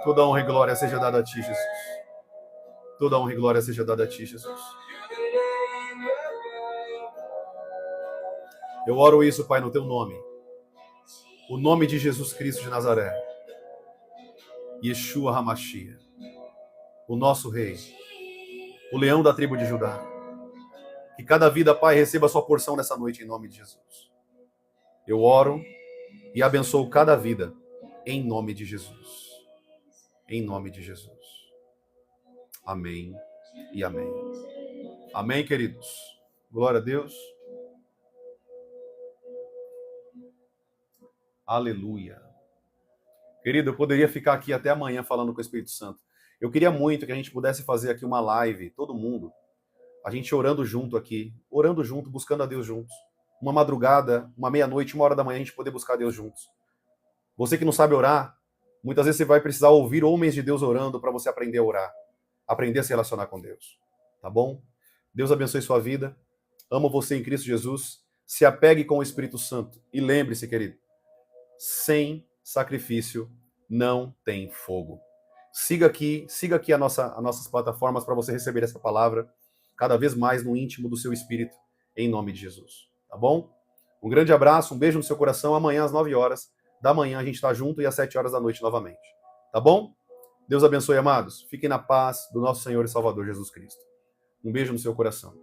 Toda honra e glória seja dada a Ti, Jesus. Toda honra e glória seja dada a Ti, Jesus. Eu oro isso, Pai, no Teu nome. O nome de Jesus Cristo de Nazaré. Yeshua HaMashiach. O nosso Rei. O leão da tribo de Judá. Que cada vida, Pai, receba a sua porção nessa noite, em nome de Jesus. Eu oro e abençoo cada vida, em nome de Jesus. Em nome de Jesus. Amém e amém. Amém, queridos. Glória a Deus. Aleluia. Querido, eu poderia ficar aqui até amanhã falando com o Espírito Santo. Eu queria muito que a gente pudesse fazer aqui uma live, todo mundo, a gente orando junto aqui, orando junto, buscando a Deus juntos. Uma madrugada, uma meia-noite, 1h da manhã, a gente poder buscar a Deus juntos. Você que não sabe orar, muitas vezes você vai precisar ouvir homens de Deus orando para você aprender a orar, aprender a se relacionar com Deus. Tá bom? Deus abençoe sua vida. Amo você em Cristo Jesus. Se apegue com o Espírito Santo. E lembre-se, querido, sem sacrifício não tem fogo. Siga aqui as nossas plataformas para você receber essa palavra cada vez mais no íntimo do seu espírito, em nome de Jesus. Tá bom? Um grande abraço, um beijo no seu coração. Amanhã às 9h da manhã a gente está junto e às 7h da noite novamente. Tá bom? Deus abençoe, amados. Fiquem na paz do nosso Senhor e Salvador Jesus Cristo. Um beijo no seu coração.